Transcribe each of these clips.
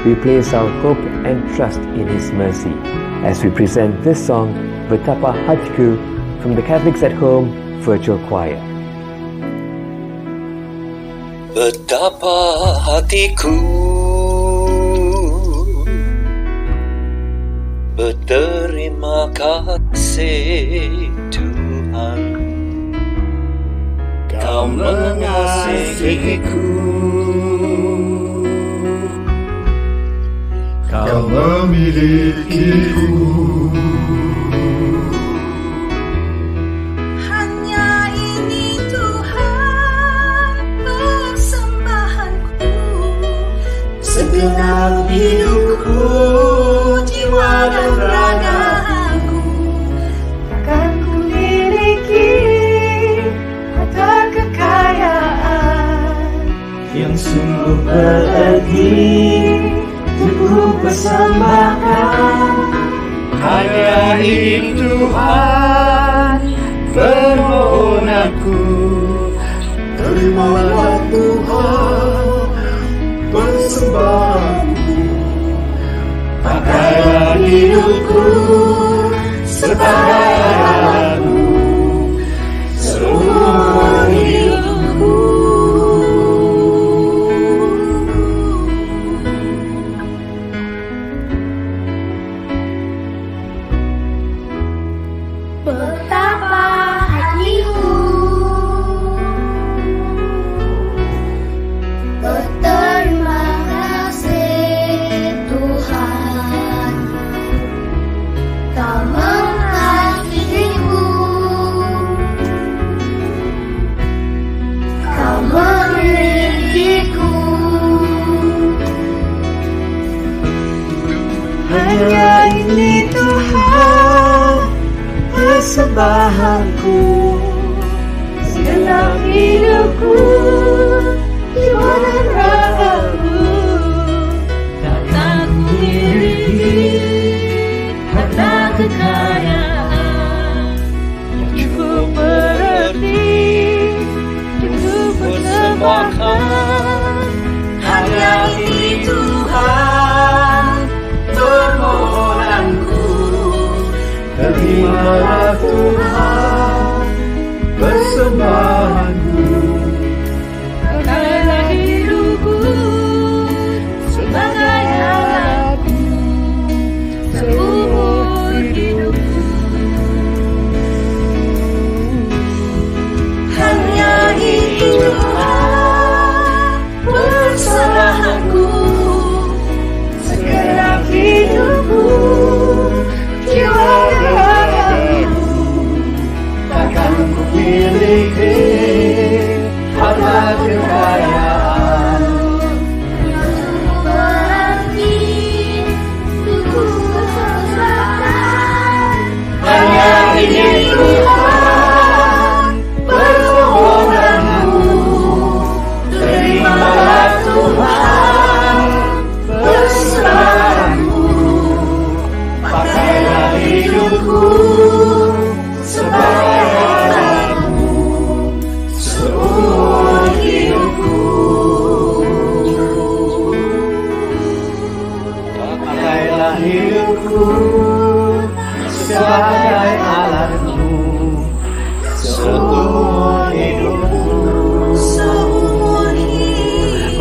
we place our hope and trust in His mercy as we present this song, Betapa Hatiku, from the Catholics at Home Virtual Choir. Betapa hatiku berterima kasih Tuhan, Kau mengasihiku, Kau memilikiku. Hanya ini Tuhan persembahanku, segenap hidupku, jiwa dan ragaku. Takkan ku miliki harta kekayaan Yang sungguh berarti untuk persembahkan. Hanya ini Tuhan permohonanku. Terimalah Tuhan persembahanku. Pakailah hidupku sebagai alatmu seumur hidupku. betapa hatiku berterima kasih Tuhan, Kau mengasihiku, Kau memilikiku. Hanya ini Tuhan persembahanku, Segenap hidupku, jiwa dan ragaku. takkan ku miliki harta kekayaan yang cukup berarti untuk persembahkan. Hanya ini Tuhan permohonanku, Terimalah Tuhan persembahanku. pakailah hidupku sebagai alatmu seumur hidupku. Hanya ini Tuhan persembahanku, segenap hidupku, jiwa dan ragaku. Takkan ku miliki harta kekayaan Yang sungguh berarti untukku persembahkan. hanya ini Tuhan permohonanku. Terimalah Tuhan persembahanku. Pakailah hidupku sebagai alatmu seumur hidupku. Pakailah hidupku sebagai alatmu seumur hidupku. Seumur hidupku.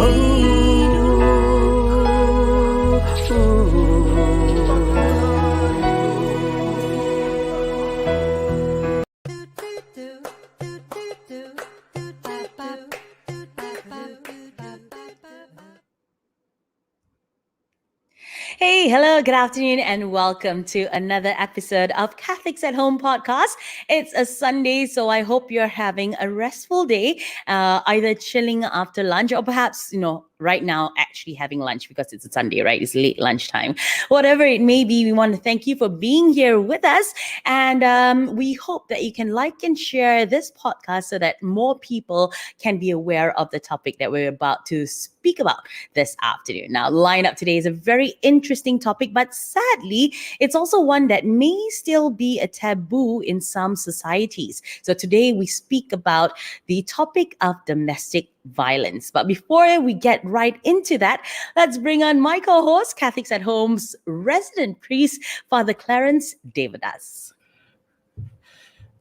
Hey, hello, good afternoon, and welcome to another episode of Catholics at Home podcast. It's a Sunday, so I hope you're having a restful day, either chilling after lunch or perhaps, right now actually having lunch because it's a Sunday, right? It's late lunchtime. Whatever it may be, we want to thank you for being here with us. And we hope that you can like and share this podcast so that more people can be aware of the topic that we're about to speak about this afternoon. Now, lineup today is a very interesting interesting topic, but sadly, it's also one that may still be a taboo in some societies. So today we speak about the topic of domestic violence. But before we get right into that, let's bring on my co-host, Catholics at Home's resident priest, Father Clarence Devadas.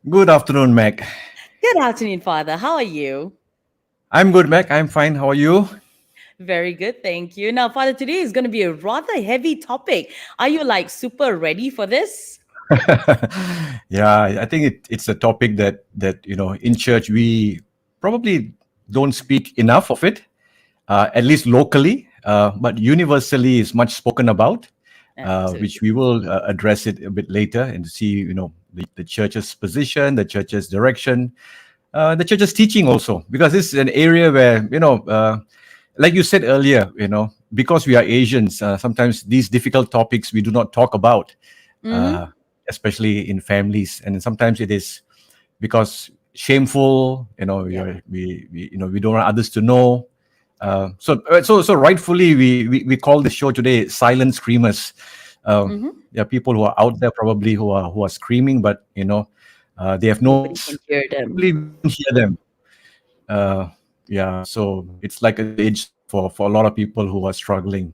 Good afternoon, Meg. Good afternoon, Father. How are you? I'm good, Meg. I'm fine. How are you? Very good, thank you. Now, Father, today is going to be a rather heavy topic. Are you like super ready for this? Yeah, I think it's a topic that in church we probably don't speak enough of it, at least locally, but universally is much spoken about, which we will address it a bit later and see the church's position, the church's direction, the church's teaching also, because this is an area where like you said earlier, because we are Asians, sometimes these difficult topics we do not talk about, especially in families, and sometimes it is because shameful. We don't want others to know. So rightfully we call the show today "Silent Screamers." There are people who are out there probably who are screaming, but they have nobody can hear them. We don't hear them. So it's like a age for a lot of people who are struggling.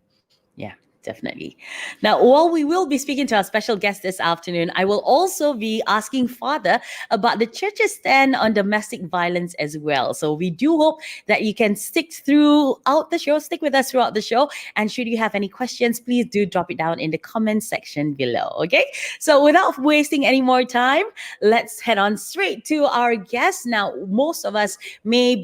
Yeah, definitely. Now, while we will be speaking to our special guest this afternoon, I will also be asking Father about the church's stand on domestic violence as well. So we do hope that you can stick with us throughout the show. And should you have any questions, please do drop it down in the comment section below. Okay. So without wasting any more time, let's head on straight to our guest. Now, most of us may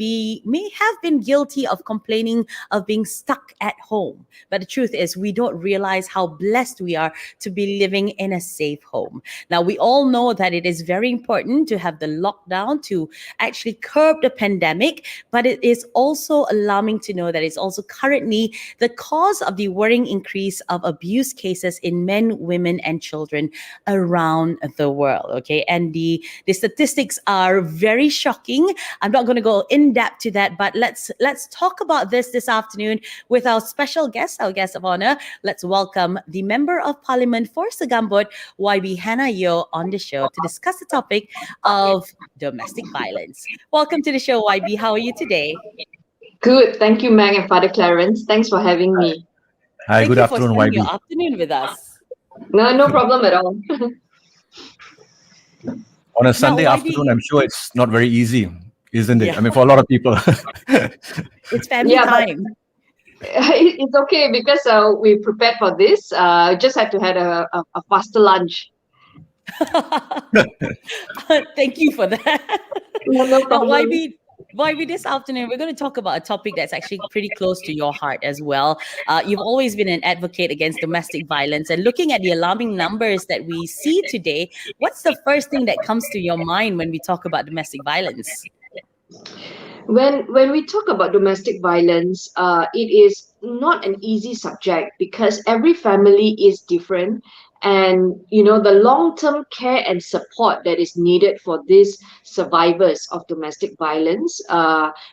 have been guilty of complaining of being stuck at home. But the truth is, we don't realize how blessed we are to be living in a safe home. Now, we all know that it is very important to have the lockdown to actually curb the pandemic, but it is also alarming to know that it's also currently the cause of the worrying increase of abuse cases in men, women, and children around the world. Okay, and the statistics are very shocking. I'm not going to go in depth to that, but let's talk about this afternoon with our special guest, our guest of honor. Let's welcome the Member of Parliament for Segambut, YB Hannah Yeoh, on the show to discuss the topic of domestic violence. Welcome to the show, YB. How are you today? Good. Thank you, Meg and Father Clarence. Thanks for having me. Hi, good afternoon, Thank you for spending YB. your afternoon with us. No problem at all. On a Sunday YB, afternoon, I'm sure it's not very easy, isn't it? Yeah. I mean, for a lot of people. It's family time. It's okay because we prepared for this. Just had to have a faster lunch. Thank you for that. No problem. Now, YB, this afternoon, we're going to talk about a topic that's actually pretty close to your heart as well. You've always been an advocate against domestic violence, and looking at the alarming numbers that we see today, what's the first thing that comes to your mind when we talk about domestic violence? When we talk about domestic violence, it is not an easy subject because every family is different, and the long-term care and support that is needed for these survivors of domestic violence,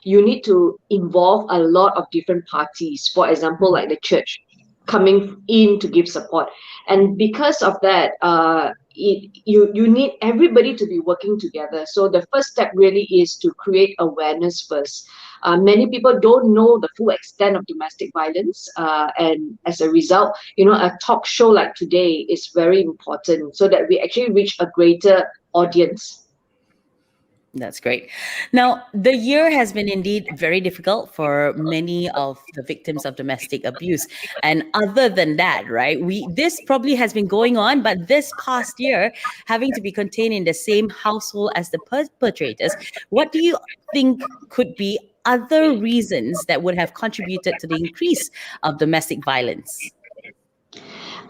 you need to involve a lot of different parties. For example, like the church coming in to give support, and because of that, you need everybody to be working together. So the first step really is to create awareness first. Many people don't know the full extent of domestic violence, and as a result, a talk show like today is very important so that we actually reach a greater audience. That's great. Now, the year has been indeed very difficult for many of the victims of domestic abuse. And other than that, right, this probably has been going on, but this past year, having to be contained in the same household as the perpetrators, what do you think could be other reasons that would have contributed to the increase of domestic violence?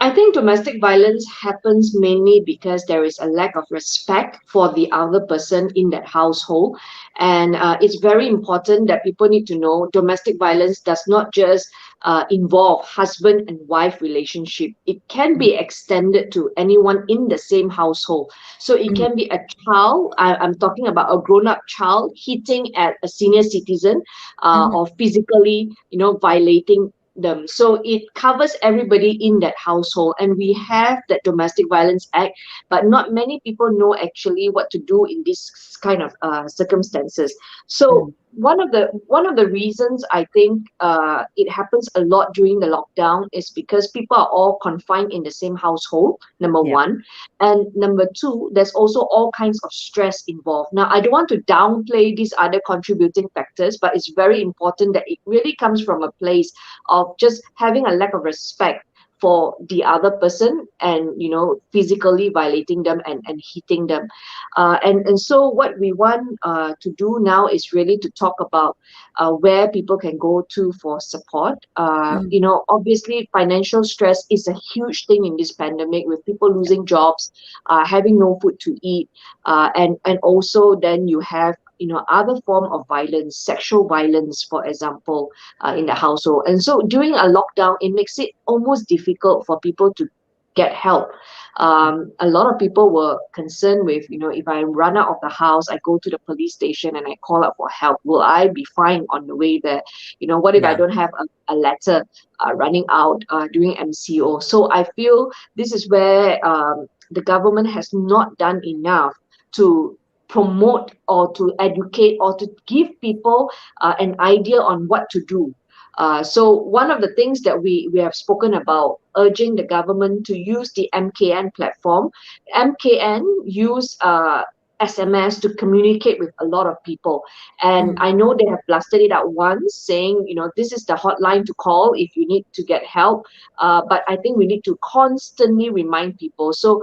I think domestic violence happens mainly because there is a lack of respect for the other person in that household. And it's very important that people need to know domestic violence does not just involve husband and wife relationship. It can be extended to anyone in the same household. So it can be a child, I'm talking about a grown-up child hitting at a senior citizen, or physically, violating them. So it covers everybody in that household, and we have that Domestic Violence Act, but not many people know actually what to do in this kind of circumstances. So Mm. one of the reasons I think it happens a lot during the lockdown is because people are all confined in the same household. Number Yep. one, and number two, there's also all kinds of stress involved. Now, I don't want to downplay these other contributing factors, but it's very important that it really comes from a place of just having a lack of respect for the other person, and physically violating them and hitting them. And so what we want to do now is really to talk about where people can go to for support. Mm. Obviously financial stress is a huge thing in this pandemic, with people losing jobs, having no food to eat, and also then you have other form of violence, sexual violence, for example, in the household. And so during a lockdown, it makes it almost difficult for people to get help. A lot of people were concerned with, if I run out of the house, I go to the police station and I call up for help, will I be fine on the way there? What if I Yeah. don't have a letter running out during MCO? So I feel this is where the government has not done enough to promote or to educate or to give people an idea on what to do. So one of the things that we have spoken about, urging the government to use the MKN platform. MKN use SMS to communicate with a lot of people. And Mm. I know they have blasted it out once, saying, this is the hotline to call if you need to get help. But I think we need to constantly remind people. So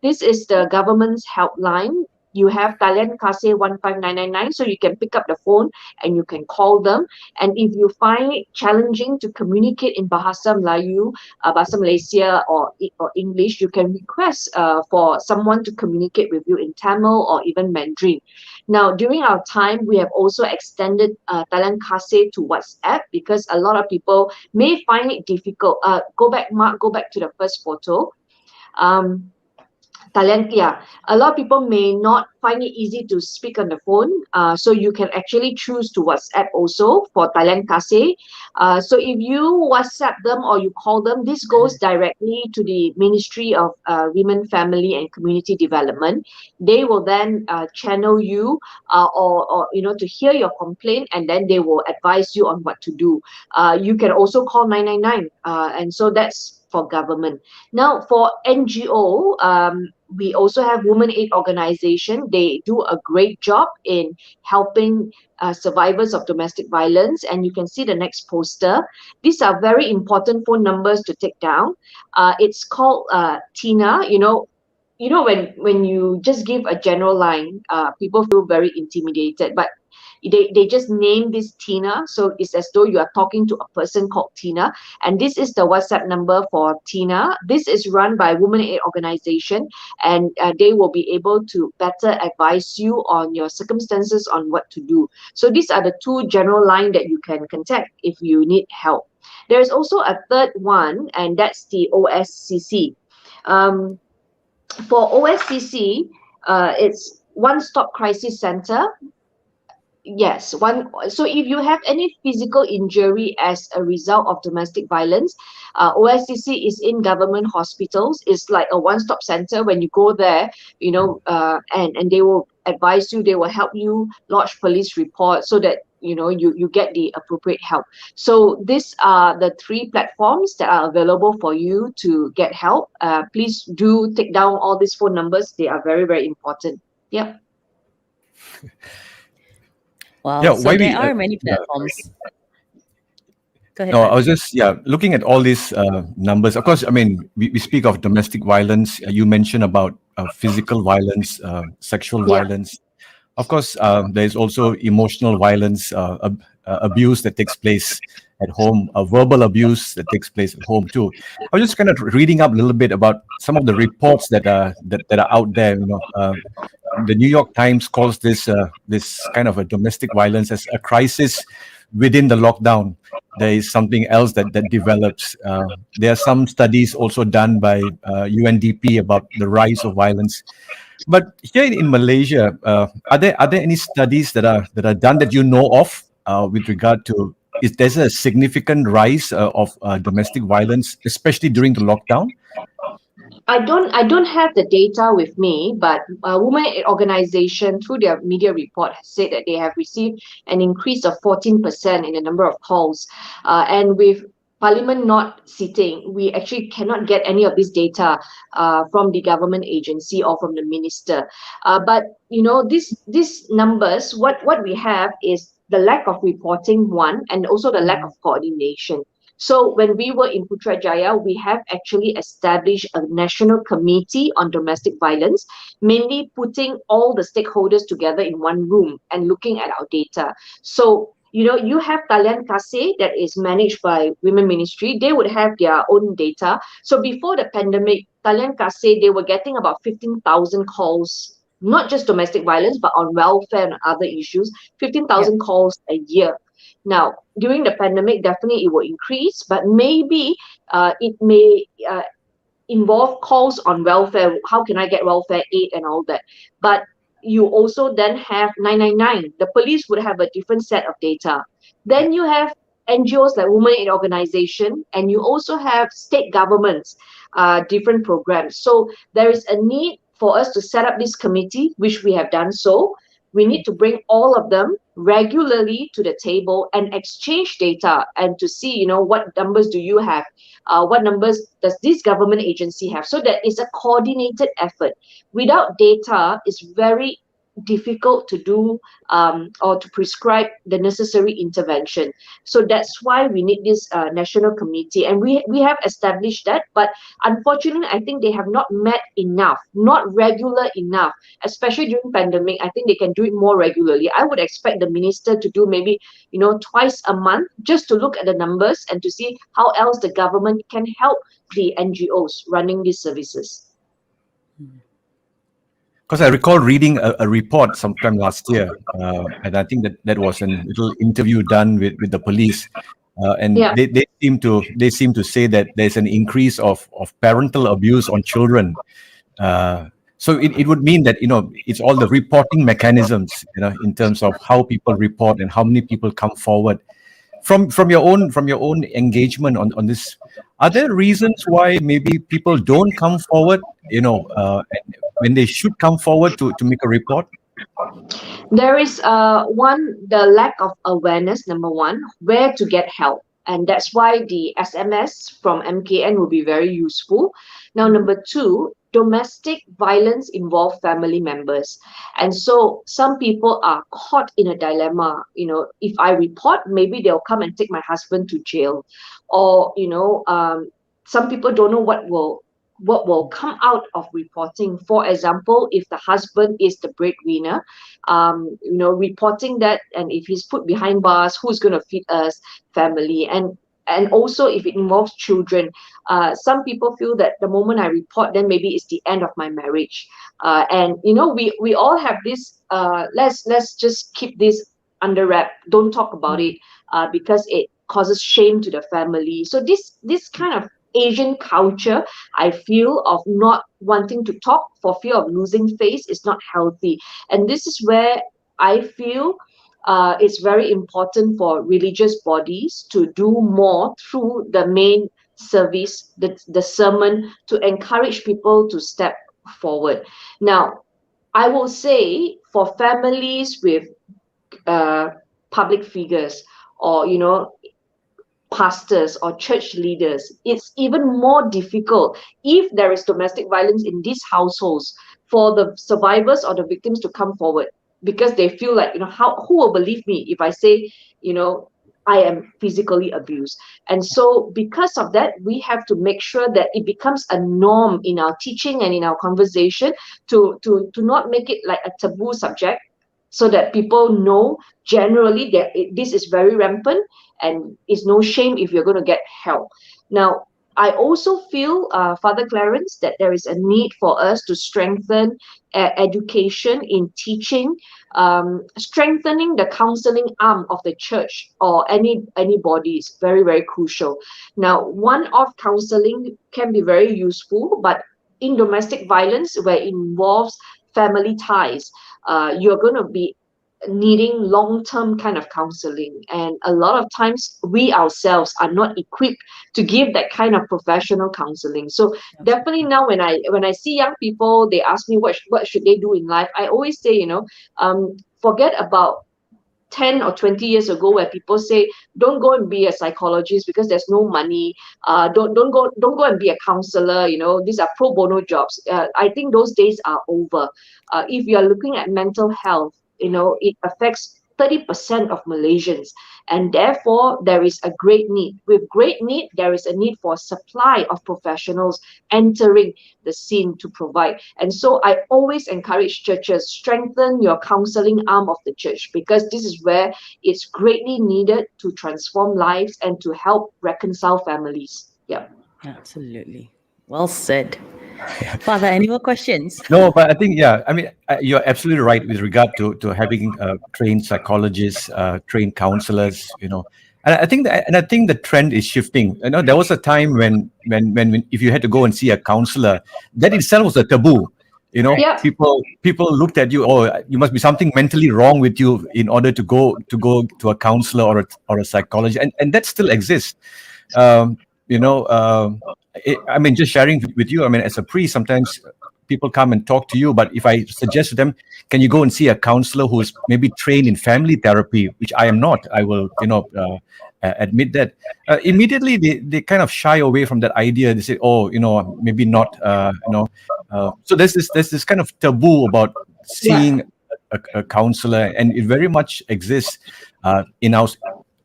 this is the government's helpline. You have Talian Kasih 15999, so you can pick up the phone and you can call them. And if you find it challenging to communicate in Bahasa Melayu, Bahasa Malaysia, or English, you can request for someone to communicate with you in Tamil or even Mandarin. Now, during our time, we have also extended Talian Kasih to WhatsApp, because a lot of people may find it difficult. Go back, Mark, go back to the first photo. Um, Talentia. A lot of people may not find it easy to speak on the phone, so you can actually choose to WhatsApp also for Talent Kasih. So if you WhatsApp them or you call them, this goes directly to the Ministry of Women, Family and Community Development. They will then channel you, or to hear your complaint, and then they will advise you on what to do. You can also call 999, and so that's for government. Now, for NGO, we also have Women Aid Organization. They do a great job in helping survivors of domestic violence. And you can see the next poster. These are very important phone numbers to take down. It's called Tina. When you just give a general line, people feel very intimidated. But they just name this Tina, so it's as though you are talking to a person called Tina. And this is the WhatsApp number for Tina. This is run by Women Aid Organization, and they will be able to better advise you on your circumstances on what to do. So these are the two general line that you can contact if you need help. There's also a third one, and that's the OSCC. Um, for OSCC, it's One Stop Crisis Center. Yes, one. So if you have any physical injury as a result of domestic violence, OSCC is in government hospitals. It's like a one-stop center. When you go there, and they will advise you. They will help you lodge police report so that you get the appropriate help. So these are the three platforms that are available for you to get help. Please do take down all these phone numbers. They are very, very important. Yep. Wow. Yeah, So YB. there are many platforms. Go ahead, No, I Raj. was just looking at all these numbers. Of course, I mean we speak of domestic violence. You mentioned about physical violence, sexual Yeah. violence. Of course, there is also emotional violence, abuse that takes place at home, verbal abuse that takes place at home too. I was just kind of reading up a little bit about some of the reports that are out there. The New York Times calls this kind of a domestic violence as a crisis within the lockdown. There is something else that develops. There are some studies also done by UNDP about the rise of violence. But here in Malaysia, are there any studies that are done that you know of with regard to is there's a significant rise of domestic violence, especially during the lockdown? I don't have the data with me, but women organization through their media report has said that they have received an increase of 14% in the number of calls. And with Parliament not sitting, we actually cannot get any of this data from the government agency or from the minister. But these numbers, what we have is the lack of reporting, one, and also the lack of coordination. So when we were in Putrajaya, we have actually established a national committee on domestic violence, mainly putting all the stakeholders together in one room and looking at our data. So, you have Talian Kasih that is managed by Women Ministry. They would have their own data. So before the pandemic, Talian Kasih, they were getting about 15,000 calls, not just domestic violence, but on welfare and other issues, 15,000 calls a year. Now, during the pandemic, definitely it will increase, but maybe it may involve calls on welfare. How can I get welfare aid and all that? But you also then have 999. The police would have a different set of data. Then you have NGOs like Women Aid Organization, and you also have state governments, different programs. So there is a need for us to set up this committee, which we have done so. We need to bring all of them regularly to the table and exchange data and to see, what numbers do you have? What numbers does this government agency have? So that it's a coordinated effort. Without data, it's very difficult to do or to prescribe the necessary intervention. So that's why we need this national committee, and we have established that. But unfortunately, I think they have not met enough, not regular enough, especially during pandemic. I think they can do it more regularly. I would expect the minister to do maybe twice a month, just to look at the numbers and to see how else the government can help the NGOs running these services. Because I recall reading a report sometime last year, and I think that was a little interview done with the police, and they seem to say that there's an increase of parental abuse on children. So it would mean that it's all the reporting mechanisms, in terms of how people report and how many people come forward. From your own engagement on this, are there reasons why maybe people don't come forward, when they should come forward to make a report? There is the lack of awareness, number one, where to get help. And that's why the SMS from MKN will be very useful. Now, number two, domestic violence involves family members. And so some people are caught in a dilemma. If I report, maybe they'll come and take my husband to jail. Or, some people don't know what will come out of reporting. For example, if the husband is the breadwinner, reporting that, and if he's put behind bars, who's going to feed us, family, and also if it involves children. Some people feel that the moment I report, then maybe it's the end of my marriage. And we all have this. Let's just keep this under wrap. Don't talk about it because it causes shame to the family. So this kind of Asian culture, I feel, of not wanting to talk for fear of losing face is not healthy. And this is where I feel it's very important for religious bodies to do more through the main service, the sermon, to encourage people to step forward. Now, I will say for families with public figures or, pastors or church leaders, it's even more difficult if there is domestic violence in these households for the survivors or the victims to come forward, because they feel like, who will believe me if I say, I am physically abused. And so because of that, we have to make sure that it becomes a norm in our teaching and in our conversation to not make it like a taboo subject, so that people know generally that this is very rampant and it's no shame if you're going to get help. Now, I also feel, Father Clarence, that there is a need for us to strengthen education in teaching, strengthening the counseling arm of the church or any body is very, very crucial. Now, one-off counseling can be very useful, but in domestic violence, where it involves family ties, you're going to be needing long-term kind of counseling, and a lot of times we ourselves are not equipped to give that kind of professional counseling. So definitely now when I see young people, they ask me what should they do in life, I always say, forget about 10 or 20 years ago where people say don't go and be a psychologist because there's no money, don't go and be a counselor, these are pro bono jobs. I think those days are over. If you are looking at mental health, it affects 30% of Malaysians, and therefore there is a great need. With great need, there is a need for supply of professionals entering the scene to provide. And so I always encourage churches, strengthen your counseling arm of the church, because this is where it's greatly needed to transform lives and to help reconcile families. Yeah. Absolutely. Well said. Father, any more questions? No, but I think, yeah, I mean, you're absolutely right with regard to having trained psychologists, trained counselors, and I think the trend is shifting. There was a time when if you had to go and see a counselor, that itself was a taboo. Yeah. People looked at you, oh, you must be something mentally wrong with you in order to go to a counselor or a psychologist, and that still exists. Um, you know, I mean, just sharing with you. I mean, as a priest, sometimes people come and talk to you, but if I suggest to them, can you go and see a counselor who's maybe trained in family therapy, which I am not, I will, admit that. Immediately they kind of shy away from that idea. They say, oh, maybe not, So there's this kind of taboo about seeing a counselor, and it very much exists in our,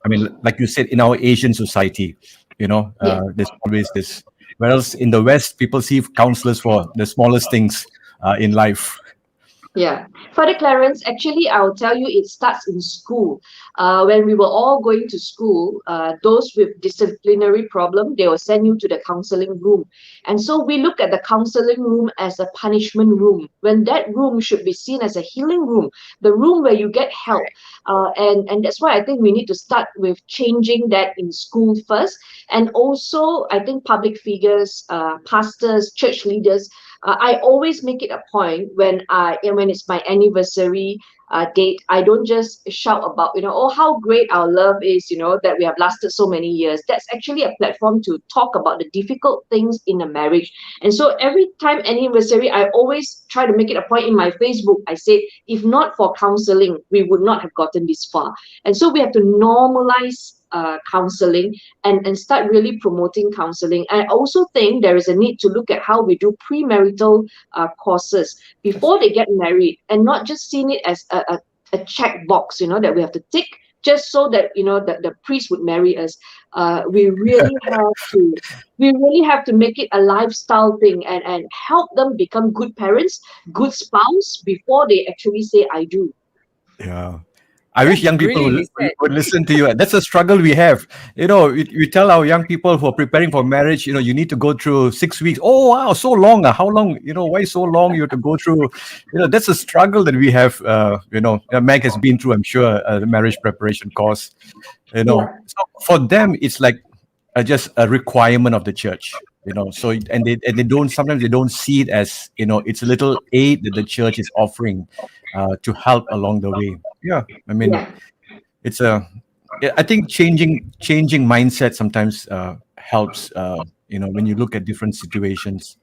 I mean, like you said, in our Asian society. There's always this. Whereas in the West, people see counselors for the smallest things in life. Yeah. Father Clarence, actually, I'll tell you, it starts in school. When we were all going to school, those with disciplinary problem, they will send you to the counseling room. And so we look at the counseling room as a punishment room, when that room should be seen as a healing room, the room where you get help. And that's why I think we need to start with changing that in school first. And also, I think public figures, pastors, church leaders, I always make it a point when it's my anniversary date, I don't just shout about, oh, how great our love is, that we have lasted so many years. That's actually a platform to talk about the difficult things in a marriage. And so every time anniversary, I always try to make it a point in my Facebook. I say, if not for counseling, we would not have gotten this far. And so we have to normalize counseling and start really promoting counseling. I also think there is a need to look at how we do premarital courses before they get married, and not just seeing it as a check box, that we have to tick just so that the priest would marry us. We really have to make it a lifestyle thing, and help them become good parents, good spouse before they actually say I do. Yeah. I wish young people brilliantly said. would listen to you. That's a struggle we have. We tell our young people who are preparing for marriage, you need to go through 6 weeks. Oh, wow, so long. How long? Why so long you have to go through? That's a struggle that we have. Meg has been through, I'm sure, the marriage preparation course. So for them, it's like just a requirement of the church. So and they don't, sometimes they don't see it as, it's a little aid that the church is offering to help along the way. Yeah, I mean, it's I think changing mindset sometimes helps. When you look at different situations.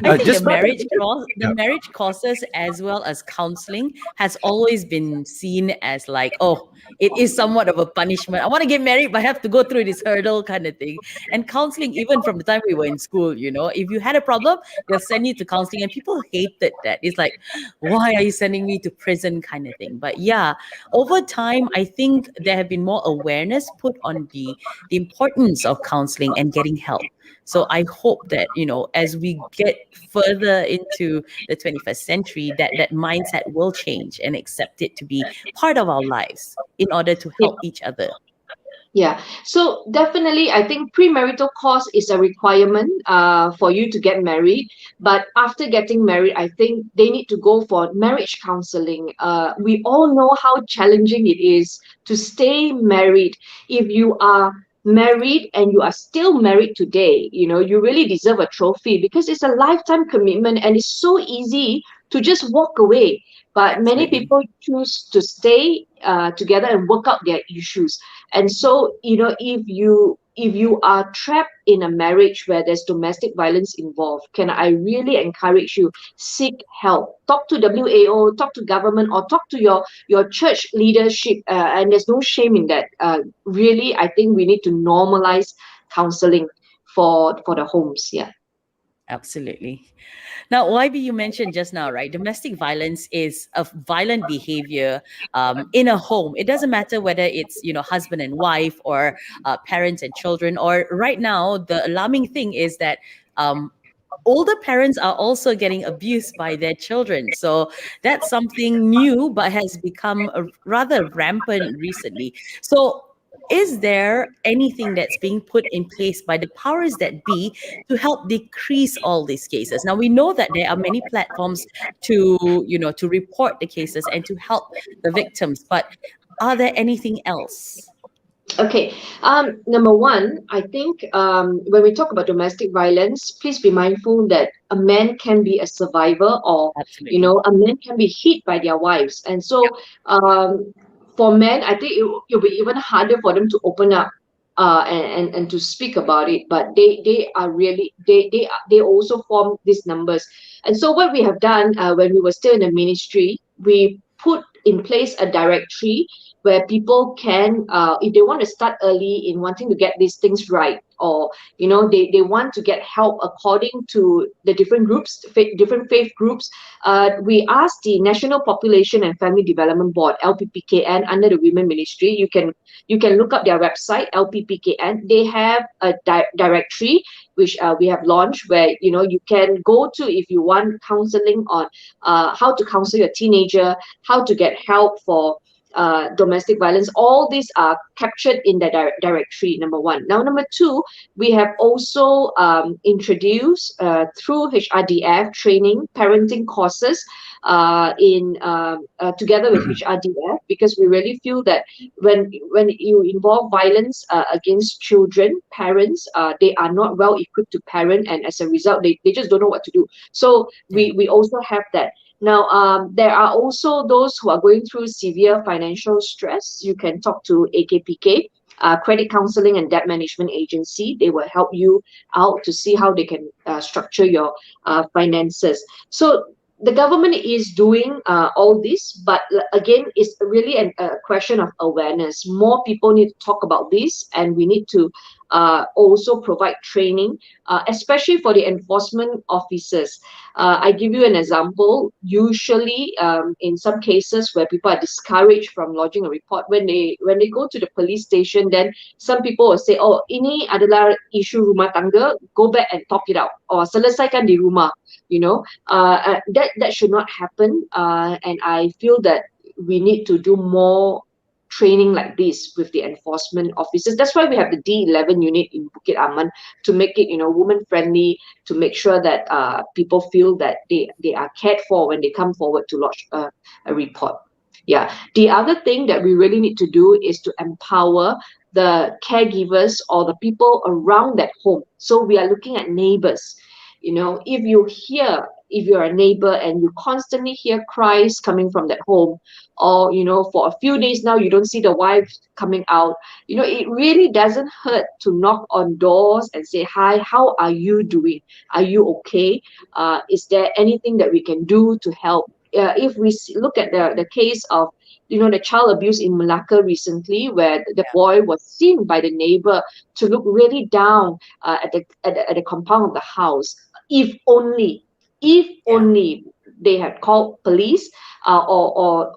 I think the marriage courses as well as counseling has always been seen as like, oh, it is somewhat of a punishment. I want to get married, but I have to go through this hurdle kind of thing. And counseling, even from the time we were in school, if you had a problem, they'll send you to counseling, and people hated that. It's like, why are you sending me to prison kind of thing? But yeah, over time, I think there have been more awareness put on the importance of counseling and getting help. So I hope that, as we get further into the 21st century, that mindset will change and accept it to be part of our lives in order to help each other. Yeah, so definitely, I think premarital course is a requirement for you to get married. But after getting married, I think they need to go for marriage counseling. We all know how challenging it is to stay married. If you are married and you are still married today, you really deserve a trophy, because it's a lifetime commitment, and it's so easy to just walk away. But many Absolutely. people choose to stay together and work out their issues. And so, if you are trapped in a marriage where there's domestic violence involved, can I really encourage you, seek help, talk to WAO, talk to government, or talk to your church leadership, and there's no shame in that. Really, I think we need to normalize counseling for the homes. Yeah. Absolutely. Now, YB, you mentioned just now, right? Domestic violence is a violent behavior in a home. It doesn't matter whether it's, husband and wife, or parents and children, or right now, the alarming thing is that um, older parents are also getting abused by their children. So that's something new, but has become rather rampant recently. So, is there anything that's being put in place by the powers that be to help decrease all these cases? Now we know that there are many platforms to report the cases and to help the victims, but are there anything else? Okay. Number one, I think when we talk about domestic violence, please be mindful that a man can be a survivor, or Absolutely. a man can be hit by their wives. And so, for men, I think it'll be even harder for them to open up and to speak about it. But they are really they also form these numbers. And so, what we have done when we were still in the ministry, we put in place a directory where people can, if they want to start early in wanting to get these things right, or they want to get help according to the different groups, different faith groups. We asked the National Population and Family Development Board, LPPKN, under the Women Ministry. You can look up their website, LPPKN. They have a directory which we have launched, where you can go to if you want counseling on how to counsel your teenager, how to get help for domestic violence. All these are captured in the directory, number one. Now, number two, we have also introduced through HRDF training, parenting courses in together with HRDF, because we really feel that when you involve violence against children, parents, they are not well equipped to parent, and as a result, they just don't know what to do. So we also have that. Now, there are also those who are going through severe financial stress. You can talk to AKPK, Credit Counseling and Debt Management Agency. They will help you out to see how they can structure your finances. So the government is doing all this, but again, it's really a question of awareness. More people need to talk about this, and we need to also provide training, especially for the enforcement officers. I give you an example. Usually, in some cases where people are discouraged from lodging a report, when they go to the police station, then some people will say, "Oh, ini adalah isu rumah tangga. Go back and talk it out, or selesaikan di rumah." That should not happen. And I feel that we need to do more training like this with the enforcement officers. That's why we have the D11 unit in Bukit Aman, to make it woman friendly, to make sure that people feel that they are cared for when they come forward to lodge a report. Yeah. The other thing that we really need to do is to empower the caregivers or the people around that home. So we are looking at neighbors. If you're a neighbor and you constantly hear cries coming from that home, or for a few days now you don't see the wife coming out, it really doesn't hurt to knock on doors and say, "Hi, how are you doing? Are you okay? Is there anything that we can do to help?" If we look at the case of the child abuse in Malacca recently, where the boy was seen by the neighbor to look really down at the compound of the house. If only they had called police, or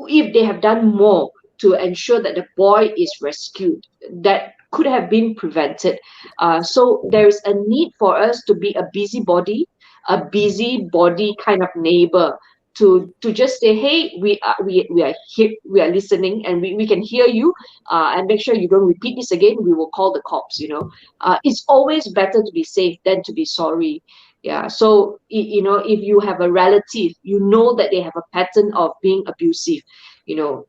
if they have done more to ensure that the boy is rescued, that could have been prevented. So there is a need for us to be a busybody kind of neighbor, to just say, "Hey, we are here, we are listening, and we can hear you, and make sure you don't repeat this again. We will call the cops." It's always better to be safe than to be sorry. Yeah. So if you have a relative, that they have a pattern of being abusive,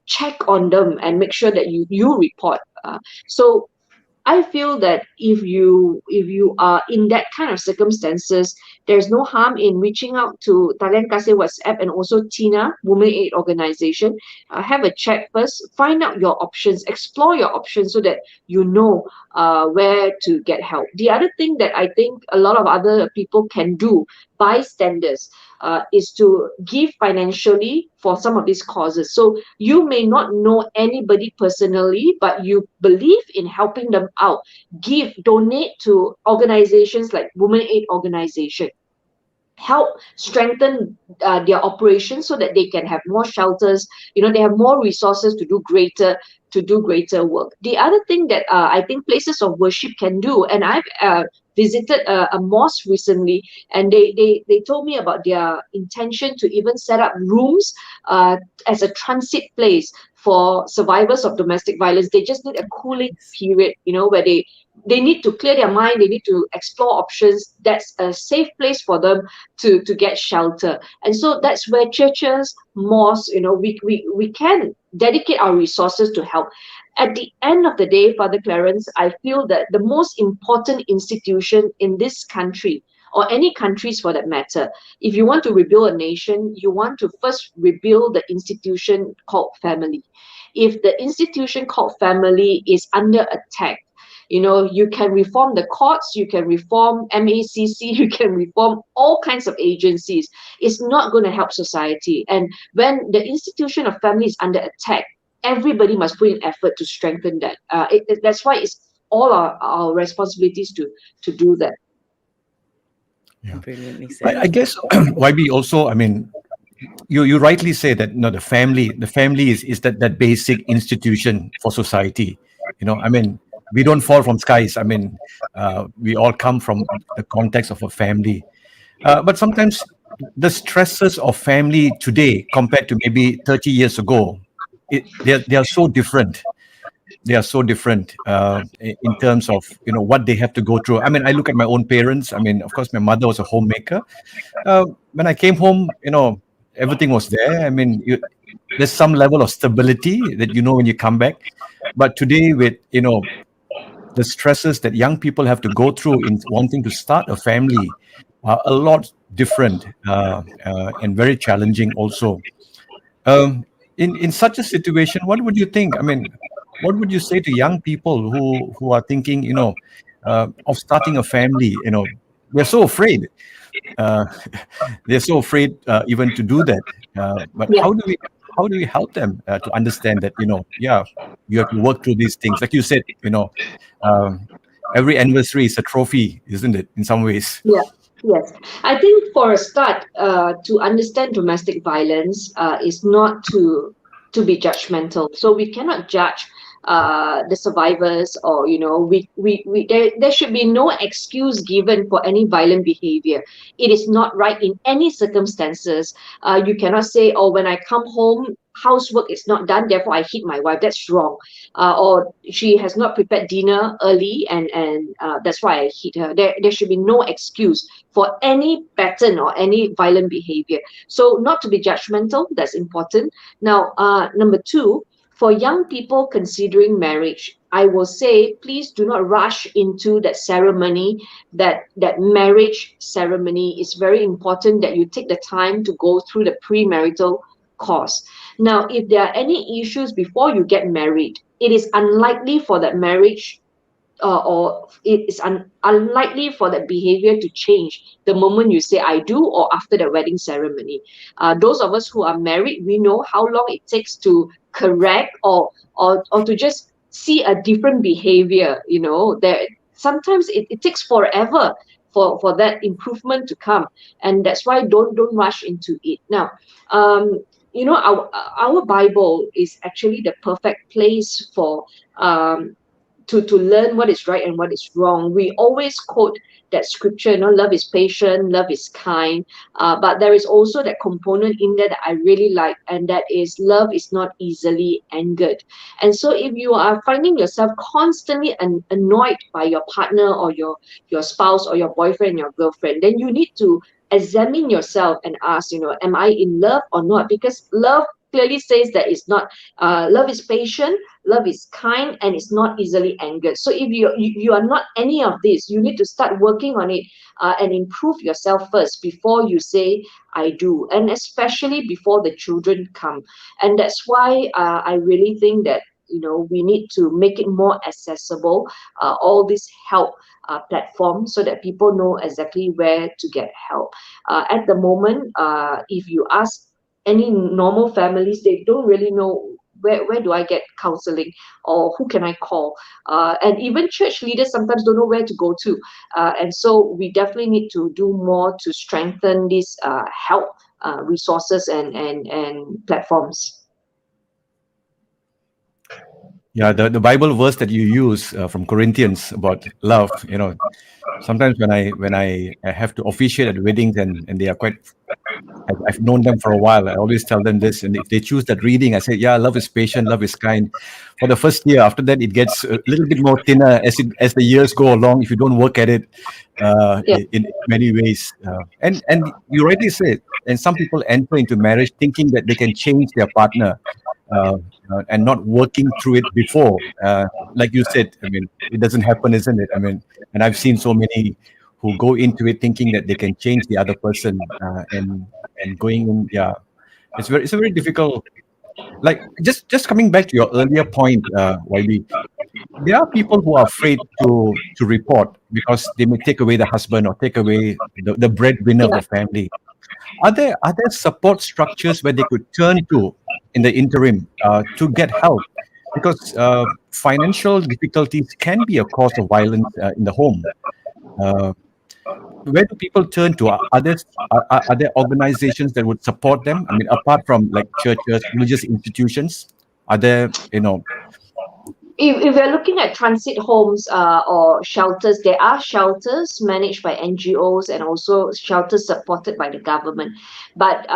check on them and make sure that you report. So I feel that if you are in that kind of circumstances, there's no harm in reaching out to Talian Kasih WhatsApp and also Tina Women Aid Organization. Have a chat first, find out your options, explore your options so that you know where to get help. The other thing that I think a lot of other people can do, bystanders, is to give financially for some of these causes. So you may not know anybody personally, but you believe in helping them out. Give, donate to organizations like Women Aid Organization. Help strengthen their operations so that they can have more shelters. They have more resources to do greater work. The other thing that I think places of worship can do, and I've visited a mosque recently, and they told me about their intention to even set up rooms uh, as a transit place for survivors of domestic violence. They just need a cooling period, where they need to clear their mind, they need to explore options. That's a safe place for them to get shelter. And so that's where churches, mosques, we can dedicate our resources to help. At the end of the day, Father Clarence, I feel that the most important institution in this country, or any countries for that matter, if you want to rebuild a nation, you want to first rebuild the institution called family. If the institution called family is under attack, you can reform the courts, you can reform MACC, you can reform all kinds of agencies. It's not going to help society. And when the institution of family is under attack, everybody must put in effort to strengthen that. That's why it's all our responsibilities to do that. Yeah. Brilliantly said. I guess YB also, I mean, you rightly say that the family is that basic institution for society. I mean, we don't fall from skies. I mean, we all come from the context of a family. But sometimes the stresses of family today compared to maybe 30 years ago, they are so different. They are so different in terms of what they have to go through. I mean, I look at my own parents. I mean, of course, my mother was a homemaker. When I came home, everything was there. I mean, there's some level of stability that when you come back. But today, with the stresses that young people have to go through in wanting to start a family are a lot different and very challenging also. In such a situation, what would you think? I mean, what would you say to young people who are thinking, of starting a family? They're so afraid. Uh, they're so afraid even to do that. But Yeah. how do we help them to understand that yeah, you have to work through these things, like you said, every anniversary is a trophy, isn't it, in some ways? Yeah, yes. I think for a start, to understand domestic violence is not to be judgmental. So we cannot judge the survivors, or there should be no excuse given for any violent behavior. It is not right in any circumstances. You cannot say, oh, when I come home, housework is not done, therefore I hit my wife. That's wrong. Or she has not prepared dinner early, and that's why I hit her. There should be no excuse for any pattern or any violent behavior. So not to be judgmental, that's important. Now, number two, for young people considering marriage, I will say, please do not rush into that ceremony, that marriage ceremony. Is very important that you take the time to go through the premarital course. Now, if there are any issues before you get married, it is unlikely for that marriage or it is unlikely for that behavior to change the moment you say I do, or after the wedding ceremony. Those of us who are married, we know how long it takes to correct or to just see a different behavior. There sometimes it takes forever for that improvement to come, and that's why don't rush into it. Now, our Bible is actually the perfect place for to learn what is right and what is wrong. We always quote that scripture, love is patient, love is kind. But there is also that component in there that I really like, and that is love is not easily angered. And so if you are finding yourself constantly annoyed by your partner or your spouse or your boyfriend, your girlfriend, then you need to examine yourself and ask, am I in love or not? Because love clearly says that it's not, love is patient, love is kind, and it's not easily angered. So if you are not any of this, you need to start working on it, and improve yourself first before you say I do, and especially before the children come. And that's why I really think that we need to make it more accessible, all this help platforms, so that people know exactly where to get help. At the moment, if you ask any normal families, they don't really know where do I get counseling, or who can I call, and even church leaders sometimes don't know where to go to, and so we definitely need to do more to strengthen these help resources and platforms. Yeah, the Bible verse that you use from Corinthians about love, sometimes when I have to officiate at weddings, and they are quite, I've known them for a while. I always tell them this, and if they choose that reading, I say, yeah, love is patient, love is kind. For the first year, after that, it gets a little bit more thinner as the years go along. If you don't work at it, Yeah. in many ways, and you rightly said, and some people enter into marriage thinking that they can change their partner, and not working through it before. Like you said, I mean, it doesn't happen, isn't it? I mean, and I've seen so many who go into it thinking that they can change the other person, and going in, yeah, it's a very difficult. Like, just coming back to your earlier point, YB, there are people who are afraid to report because they may take away the husband or take away the breadwinner of Yeah. the family. Are there support structures where they could turn to in the interim, to get help? Because financial difficulties can be a cause of violence in the home. Uh, where do people turn to? Are there organizations that would support them? I mean, apart from like churches, religious institutions, are there, If we're looking at transit homes, or shelters, there are shelters managed by NGOs and also shelters supported by the government. But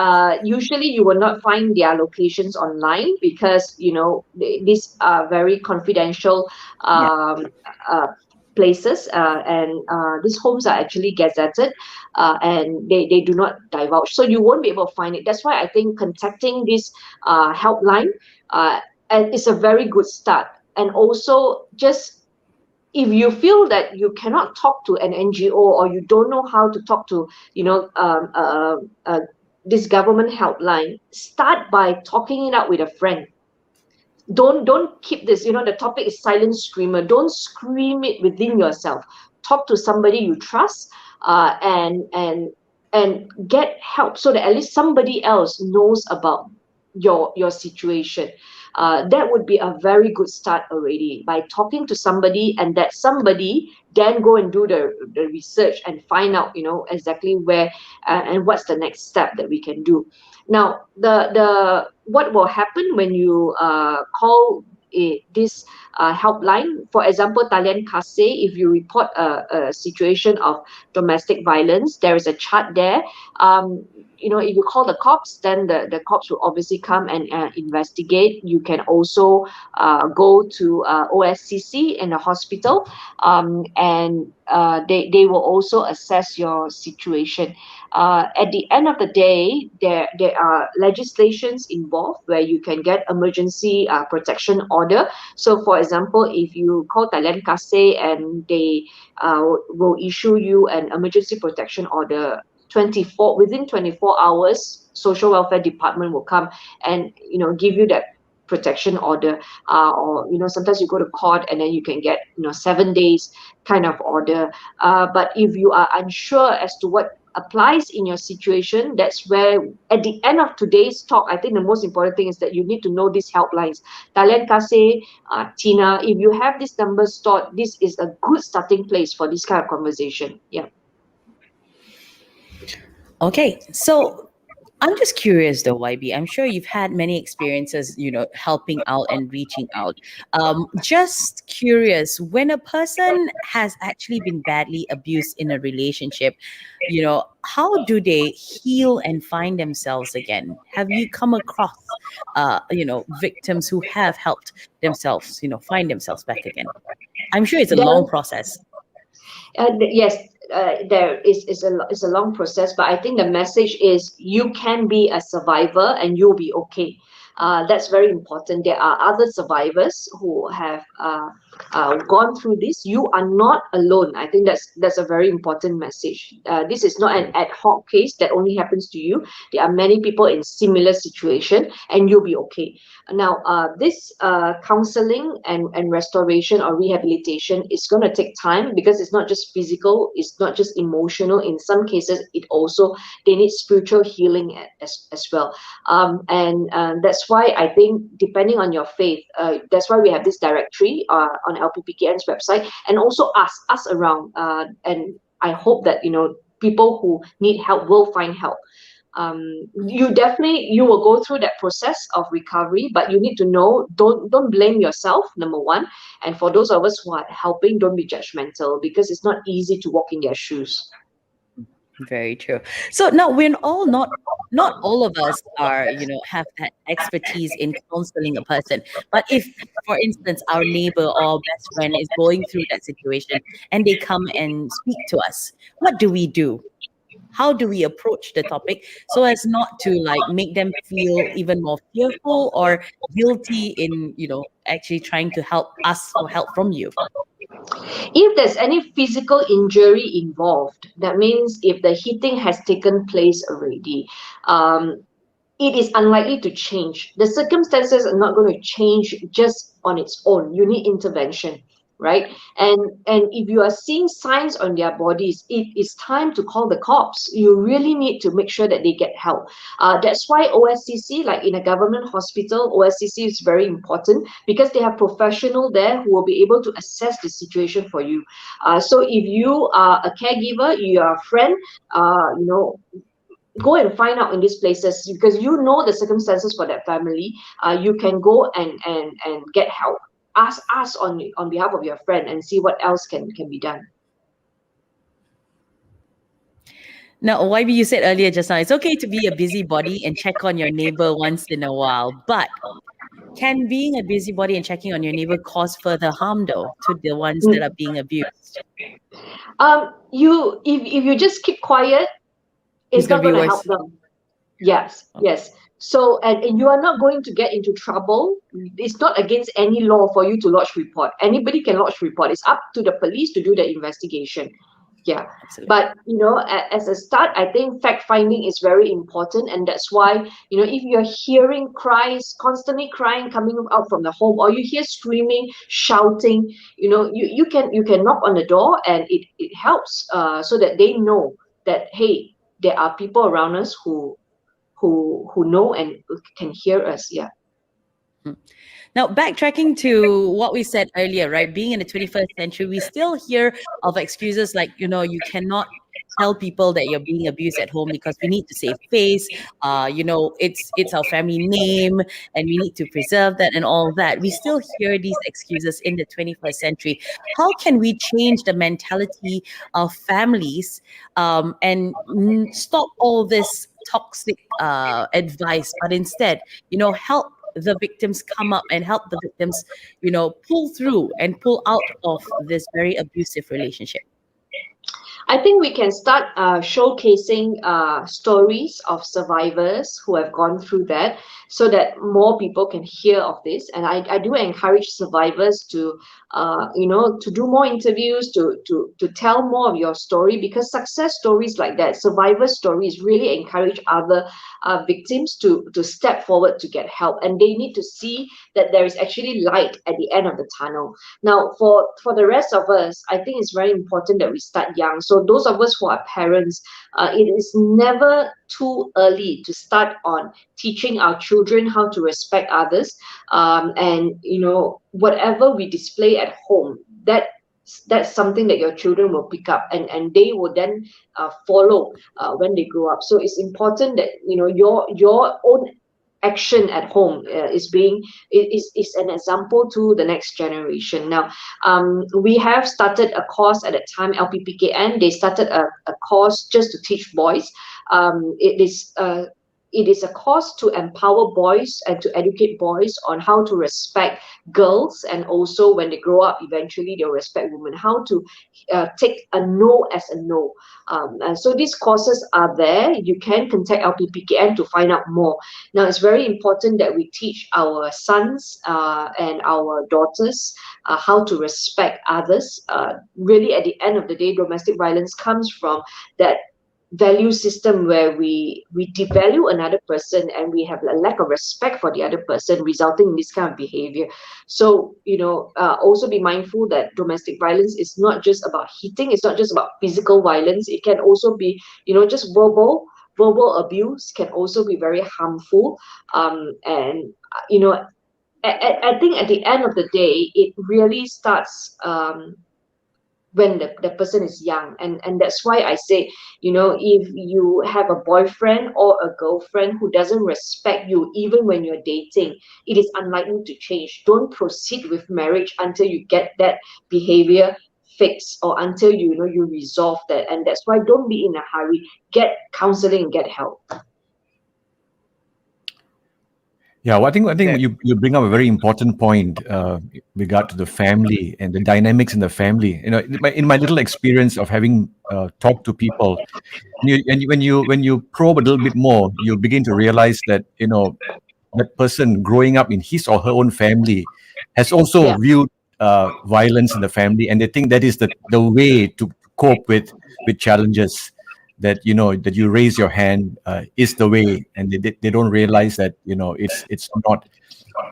usually you will not find their locations online, because these are very confidential Yeah. uh, places, and these homes are actually gazetted, and they do not divulge. So you won't be able to find it. That's why I think contacting this helpline uh, is a very good start. And also, just if you feel that you cannot talk to an NGO, or you don't know how to talk to this government helpline, start by talking it out with a friend. Don't keep this, the topic is silent screamer. Don't scream it within yourself. Talk to somebody you trust, and get help, so that at least somebody else knows about your situation. That would be a very good start already, by talking to somebody, and that somebody then go and do the research and find out exactly where, and what's the next step that we can do. Now, the what will happen when you call this helpline, for example, Talian Kasih, if you report a situation of domestic violence, there is a chat there. If you call the cops, then the cops will obviously come and investigate. You can also go to OSCC in the hospital, and they will also assess your situation. At the end of the day, there are legislations involved where you can get emergency protection order. So, for example, if you call Thailand Kasih, and they will issue you an emergency protection order, within 24 hours, social welfare department will come and give you that protection order, or sometimes you go to court and then you can get 7 days kind of order. But if you are unsure as to what applies in your situation, that's where, at the end of today's talk, I think the most important thing is that you need to know these helplines. Talian Kasih, Tina, if you have this number stored, this is a good starting place for this kind of conversation. Yeah. Okay, so I'm just curious though, YB. I'm sure you've had many experiences, helping out and reaching out. Just curious, when a person has actually been badly abused in a relationship, how do they heal and find themselves again? Have you come across, victims who have helped themselves, find themselves back again? I'm sure it's a long There process. Yes, there is a long process, but I think the message is you can be a survivor and you'll be okay. That's very important. There are other survivors who have gone through this. You are not alone. I think that's a very important message. This is not an ad hoc case that only happens to you. There are many people in similar situation, and you'll be okay. Now, this counseling and restoration or rehabilitation is going to take time, because it's not just physical, it's not just emotional. In some cases, it also they need spiritual healing as well. And that's why I think, depending on your faith, that's why we have this directory on LPPKN's website, and also ask around. And I hope that people who need help will find help. You will go through that process of recovery, but you need to know, don't blame yourself, number one. And for those of us who are helping, don't be judgmental, because it's not easy to walk in their shoes. Very true. So now we're all not all of us are, have that expertise in counseling a person. But if, for instance, our neighbor or best friend is going through that situation and they come and speak to us, what do we do? How do we approach the topic so as not to make them feel even more fearful or guilty in, actually trying to help us for help from you? If there's any physical injury involved, that means if the hitting has taken place already, it is unlikely to change. The circumstances are not going to change just on its own. You need intervention, right? And if you are seeing signs on their bodies, it is time to call the cops. You really need to make sure that they get help. That's why OSCC, like in a government hospital, OSCC is very important, because they have professional there who will be able to assess the situation for you. So if you are a caregiver, you are a friend, go and find out in these places, because you know the circumstances for that family. You can go and get help. Ask on behalf of your friend and see what else can be done. Now, YB, you said earlier just now, it's okay to be a busybody and check on your neighbor once in a while, but can being a busybody and checking on your neighbor cause further harm, though, to the ones that are being abused? If you just keep quiet, it's not going to help them. Yes. So, and you are not going to get into trouble. It's not against any law for you to lodge report. Anybody can lodge report. It's up to the police to do the investigation. Yeah. Absolutely. But, as a start, I think fact finding is very important. And that's why, if you're hearing cries, constantly crying coming out from the home, or you hear screaming, shouting, you can knock on the door, and it helps so that they know that, hey, there are people around us who know and can hear us. Yeah. Now, backtracking to what we said earlier, right? Being in the 21st century, we still hear of excuses like, you cannot tell people that you're being abused at home because we need to save face. It's our family name and we need to preserve that and all that. We still hear these excuses in the 21st century. How can we change the mentality of families and stop all this toxic advice, but instead, help the victims come up and help the victims, pull through and pull out of this very abusive relationship? I think we can start showcasing stories of survivors who have gone through that, so that more people can hear of this. And I do encourage survivors to to do more interviews, to tell more of your story, because success stories like that, survivor stories, really encourage other victims to step forward to get help, and they need to see that there is actually light at the end of the tunnel. Now, for the rest of us, I think it's very important that we start young. So those of us who are parents, it is never too early to start on teaching our children how to respect others, and whatever we display at home, that's something that your children will pick up, and they will then follow when they grow up. So it's important that your own action at home is an example to the next generation. Now, we have started a course at that time, LPPKN. They started a course just to teach boys. it is a cause to empower boys and to educate boys on how to respect girls, and also when they grow up, eventually they'll respect women. How to take a no as a no. And so these courses are there. You can contact LPPKN to find out more. Now, it's very important that we teach our sons and our daughters how to respect others. Really, at the end of the day, domestic violence comes from that value system where we devalue another person and we have a lack of respect for the other person, resulting in this kind of behavior. So also be mindful that domestic violence is not just about hitting, it's not just about physical violence. It can also be just verbal abuse can also be very harmful. And I think at the end of the day, it really starts when the person is young, and that's why I say, if you have a boyfriend or a girlfriend who doesn't respect you even when you're dating, it is unlikely to change. Don't proceed with marriage until you get that behavior fixed, or until you resolve that. And that's why don't be in a hurry. Get counseling, get help. Yeah, well, I think you bring up a very important point with regard to the family and the dynamics in the family. In my little experience of having talked to people, when you probe a little bit more, you begin to realize that that person growing up in his or her own family has also viewed violence in the family, and they think that is the way to cope with challenges. That that you raise your hand is the way, and they don't realize that it's not.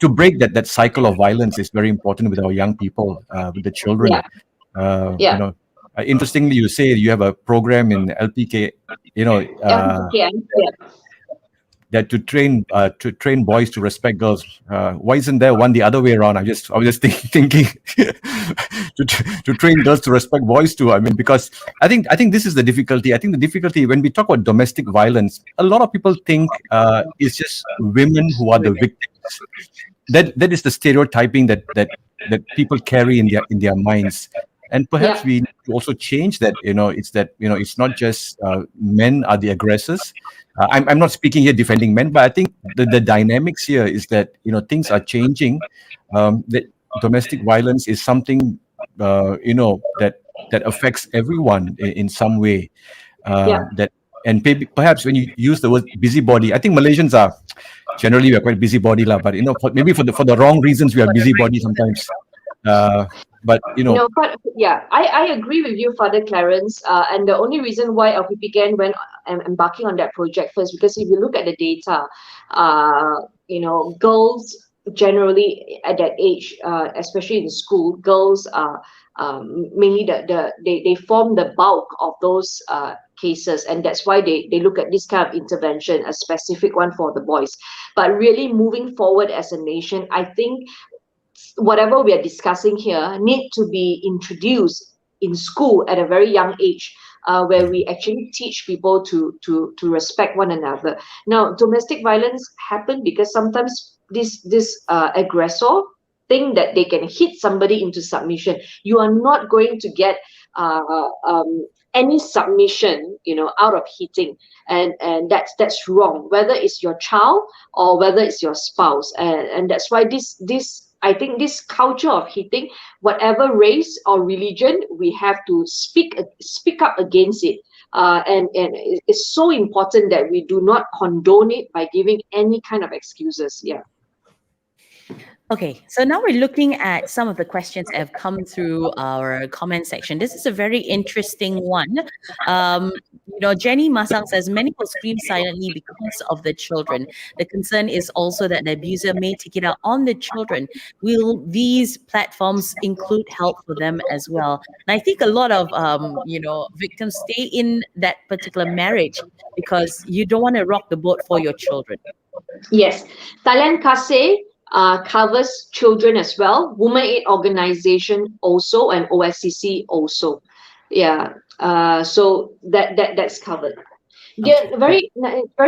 To break that cycle of violence is very important with our young people, with the children. Interestingly, you say you have a program in LPK, that to train boys to respect girls. Why isn't there one the other way around? I was just thinking to train girls to respect boys too. I mean, because I think this is the difficulty. I think the difficulty when we talk about domestic violence, a lot of people think it's just women who are the victims. That is the stereotyping that people carry in their minds. And perhaps we need to also change that. It's not just men are the aggressors. I'm not speaking here defending men, but I think the dynamics here is that things are changing. That domestic violence is something that affects everyone in some way. And perhaps when you use the word busybody, I think Malaysians are generally we are quite busybody lah. But maybe for the wrong reasons we are busybody sometimes. But I agree with you, Father Clarence. And the only reason why LPPKN went embarking on that project first, because if you look at the data, girls generally at that age, especially in school, girls are mainly they form the bulk of those cases, and that's why they look at this kind of intervention, a specific one for the boys. But really moving forward as a nation, I think whatever we are discussing here need to be introduced in school at a very young age, where we actually teach people to respect one another. Now, domestic violence happen because sometimes this aggressor think that they can hit somebody into submission. You are not going to get any submission out of hitting, and that's wrong, whether it's your child or whether it's your spouse. And that's why I think this culture of hitting, whatever race or religion, we have to speak up against it. And it's so important that we do not condone it by giving any kind of excuses. Yeah. Okay, so now we're looking at some of the questions that have come through our comment section. This is a very interesting one. Jenny Masang says, many will scream silently because of the children. The concern is also that the abuser may take it out on the children. Will these platforms include help for them as well? And I think a lot of, victims stay in that particular marriage because you don't want to rock the boat for your children. Yes. Talian Kase covers children as well. Women Aid Organization also, and OSCC also. Yeah. So that's covered. Yeah, very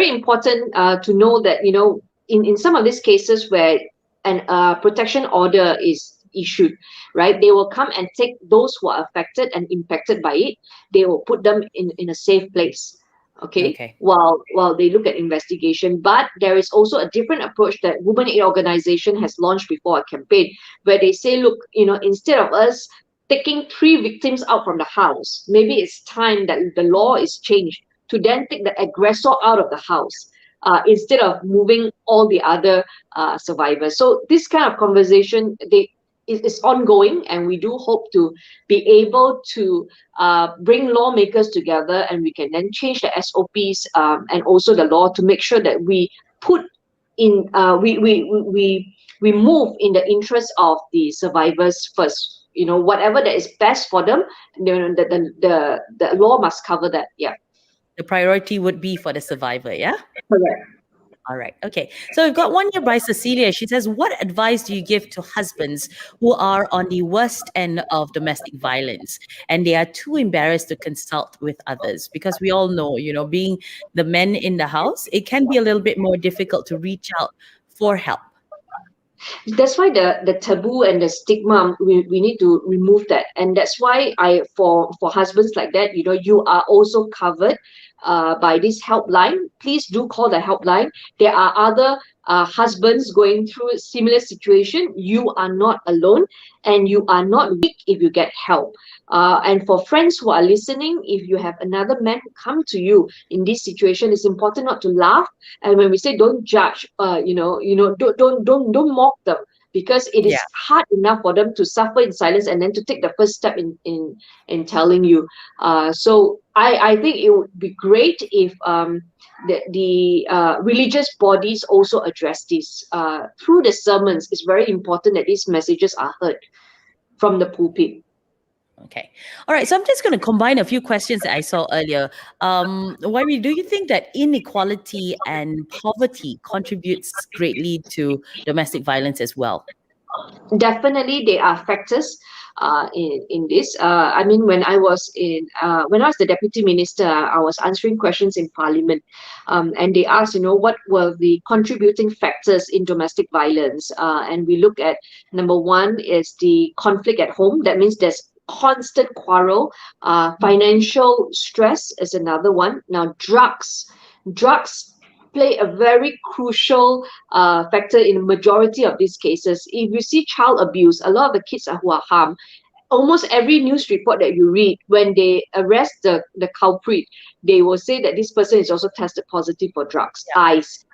important to know that in some of these cases where an protection order is issued, right? They will come and take those who are affected and impacted by it. They will put them in a safe place. Okay, Okay. while they look at investigation. But there is also a different approach that Women Aid Organization has launched before a campaign where they say, look, instead of us taking 3 victims out from the house, maybe it's time that the law is changed to then take the aggressor out of the house, instead of moving all the other survivors. So this kind of conversation is ongoing, and we do hope to be able to bring lawmakers together, and we can then change the SOPs, and also the law to make sure that we put in we move in the interest of the survivors first. Whatever that is best for them, the law must cover that. Yeah, The priority would be for the survivor, yeah? correct. All right. Okay. So we've got one here by Cecilia. She says, what advice do you give to husbands who are on the worst end of domestic violence and they are too embarrassed to consult with others? Because we all know, being the men in the house, it can be a little bit more difficult to reach out for help. That's why the taboo and the stigma, we need to remove that. And that's why for husbands like that, you are also covered by this helpline. Please do call the helpline. There are other husbands going through a similar situation. You are not alone, and you are not weak if you get help. And for friends who are listening, if you have another man who come to you in this situation, it's important not to laugh. And when we say don't judge, don't mock them, because it is Yeah. hard enough for them to suffer in silence and then to take the first step in telling you. So I think it would be great if the religious bodies also address this through the sermons. It's very important that these messages are heard from the pulpit. Okay. All right. So I'm just going to combine a few questions that I saw earlier. YB, do you think that inequality and poverty contributes greatly to domestic violence as well? Definitely, there are factors in this. I mean, when I was the deputy minister, I was answering questions in Parliament, and they asked, what were the contributing factors in domestic violence? And we look at, number one is the conflict at home. That means there's constant quarrel. Financial stress is another one. Now, drugs play a very crucial factor in the majority of these cases. If you see child abuse, a lot of the kids who are harmed, almost every news report that you read, when they arrest the culprit, they will say that this person is also tested positive for drugs, ice,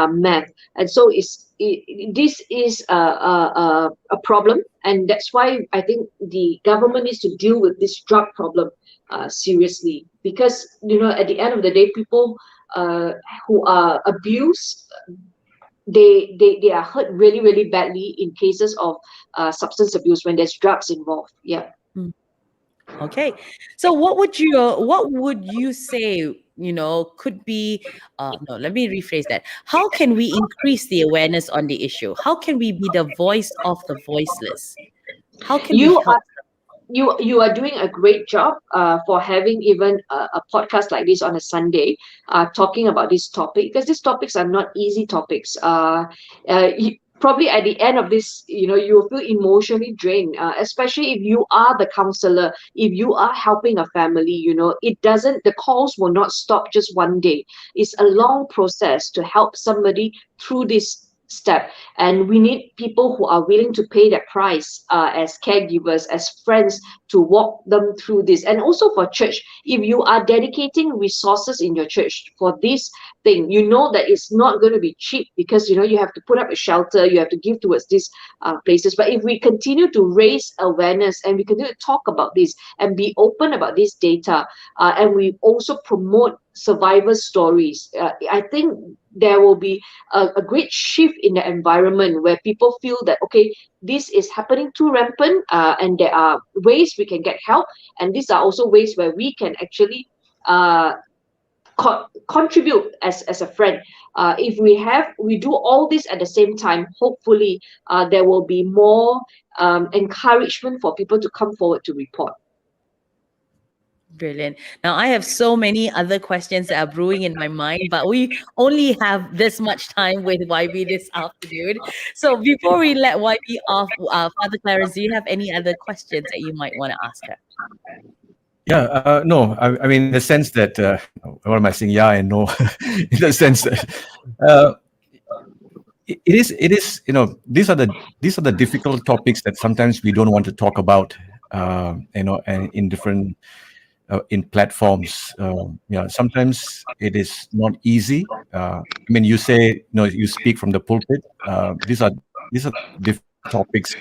meth. And so this is a problem. And that's why I think the government needs to deal with this drug problem seriously. Because, at the end of the day, people who are abused, they are hurt really, really badly in cases of substance abuse when there's drugs involved. Yeah. Okay. So what would you say, could be, no, let me rephrase that. How can we increase the awareness on the issue? How can we be the voice of the voiceless? How can we You help? you are doing a great job for having even a podcast like this on a Sunday, talking about this topic, because these topics are not easy topics. Probably at the end of this, you will feel emotionally drained, especially if you are the counselor, if you are helping a family. The calls will not stop just one day. It's a long process to help somebody through this step, and we need people who are willing to pay that price, as caregivers, as friends, to walk them through this. And also for church, if you are dedicating resources in your church for this thing, that it's not going to be cheap, because you have to put up a shelter, you have to give towards these places. But if we continue to raise awareness, and we continue to talk about this and be open about this data, and we also promote survivor stories, I think there will be a great shift in the environment where people feel that, okay, this is happening too rampant, and there are ways we can get help, and these are also ways where we can actually contribute as a friend. If we do all this at the same time, hopefully there will be more encouragement for people to come forward to report. Brilliant. Now, I have so many other questions that are brewing in my mind, but we only have this much time with YB this afternoon. So before we let YB off, Father Clarence, do you have any other questions that you might want to ask her? No, I mean, in the sense that, what am I saying? Yeah and no. In the sense that, uh, it is, these are the difficult topics that sometimes we don't want to talk about, and in different, in platforms. Yeah, sometimes it is not easy. I mean, you say, you speak from the pulpit. These are difficult topics